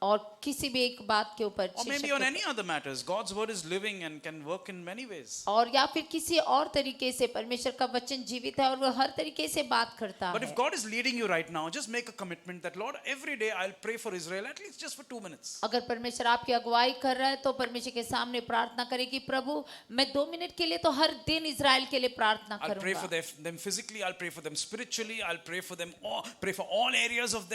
और किसी भी एक बात के ऊपर, or maybe शीर्षक on के any other matters, God's word is living and can work in many ways. और या फिर किसी और तरीके से परमेश्वर का वचन जीवित है और वो हर तरीके से बात करता But है। if God is leading you right now, just make a commitment that, Lord, every day I'll pray for Israel at least just for 2 minutes. अगर परमेश्वर आपकी अगुवाई कर रहा है तो परमेश्वर के सामने प्रार्थना करें कि प्रभु मैं 2 मिनट के लिए तो हर दिन इजराइल के लिए प्रार्थना I'll pray for करूंगा। them physically, I'll pray for them spiritually, I'll pray for them pray for all areas of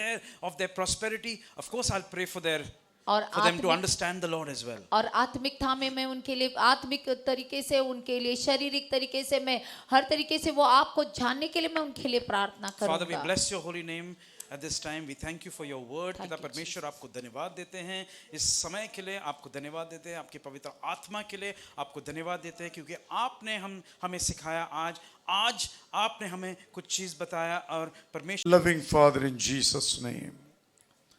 their prosperity. Of course, I'll pray for और them to आत्मिक understand the Lord as well. और आत्मिकता में मैं उनके लिए आत्मिक तरीके से, उनके लिए शारीरिक तरीके से, मैं हर तरीके से वो आपको जानने के लिए मैं उनके लिए प्रार्थना Father, we करूंगा। bless your holy name at this time. We thank you for your word. Thank पिता you, परमेश्वर आपको धन्यवाद देते हैं इस समय के लिए, आपको धन्यवाद देते हैं आपकी पवित्र आत्मा के लिए, आपको धन्यवाद देते हैं क्योंकि आपने हमें सिखाया आज आपने हमें कुछ चीज बताया और परमेश्वर Loving Father, in Jesus' name,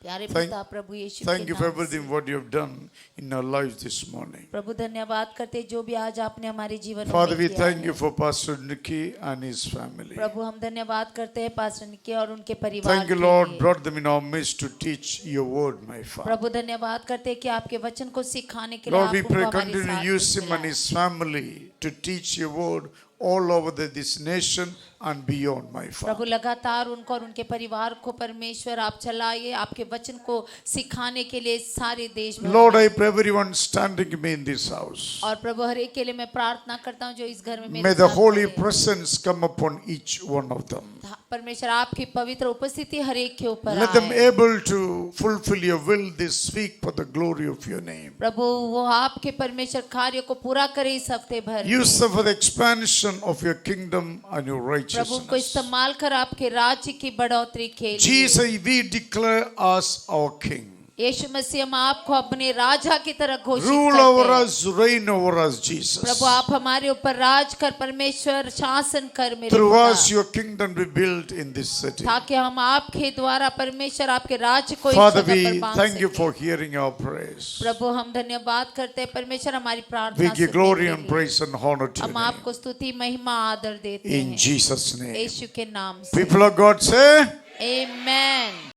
प्यारे Thank- पिता प्रभु यीशु thank के you for नाम everything से what you have done in our lives this morning. प्रभु धन्यवाद करते जो भी आज आपने हमारे जीवन Father, में we किया thank है। you for Pastor Nicky and his family. प्रभु हम धन्यवाद करते हैं पास्टर निकी और उनके परिवार Thank you, के Lord, लिए। brought them in our midst to teach your word, my Father. प्रभु धन्यवाद करते हैं कि आपके वचन को सिखाने के लिए Lord, आप we उनको pray, हमारे continue साथ to use him बुलाएं। and his family to teach your word all over this nation and beyond, my Father. प्रभु लगातार उनको और उनके परिवार को परमेश्वर आप चलाइए, आपके वचन को सिखाने के लिए सारे देश में। Lord, I pray everyone standing me in this house. और प्रभु हर एक के लिए मैं प्रार्थना करता हूँ जो इस घर में May मेरे the साथ Holy हैं। presence come upon each one of them. परमेश्वर आपकी पवित्र उपस्थिति हर एक के ऊपर Let them आए। able to fulfill your will this week for the glory of your name. प्रभु वो आपके परमेश्वर कार्य को पूरा करे इस हफ्ते भर। Use them for the expansion of your kingdom and your प्रभु उनको righteousness. इस्तेमाल कर आपके राज्य की बढ़ोतरी के लिए। Jesus, we declare us our King. यीशु मसीह हम आपको अपने राजा की तरह घोषित Rule over करते हैं। us, reign over us, Jesus. प्रभु आप हमारे ऊपर राज कर, परमेश्वर शासन कर मेरे Through पिता। us, your kingdom be built in this city. ताकि हम आपके द्वारा परमेश्वर आपके राज्य को इस Father, जगह पर we बांध thank you सकें। for hearing our praise. प्रभु हम धन्यवाद करते हैं परमेश्वर हमारी We प्रार्थना give सुनने glory के and लिए। praise and honor to your हम name. आपको स्तुति महिमा आदर देते In हैं Jesus' name. यीशु के नाम से। People of God say, amen.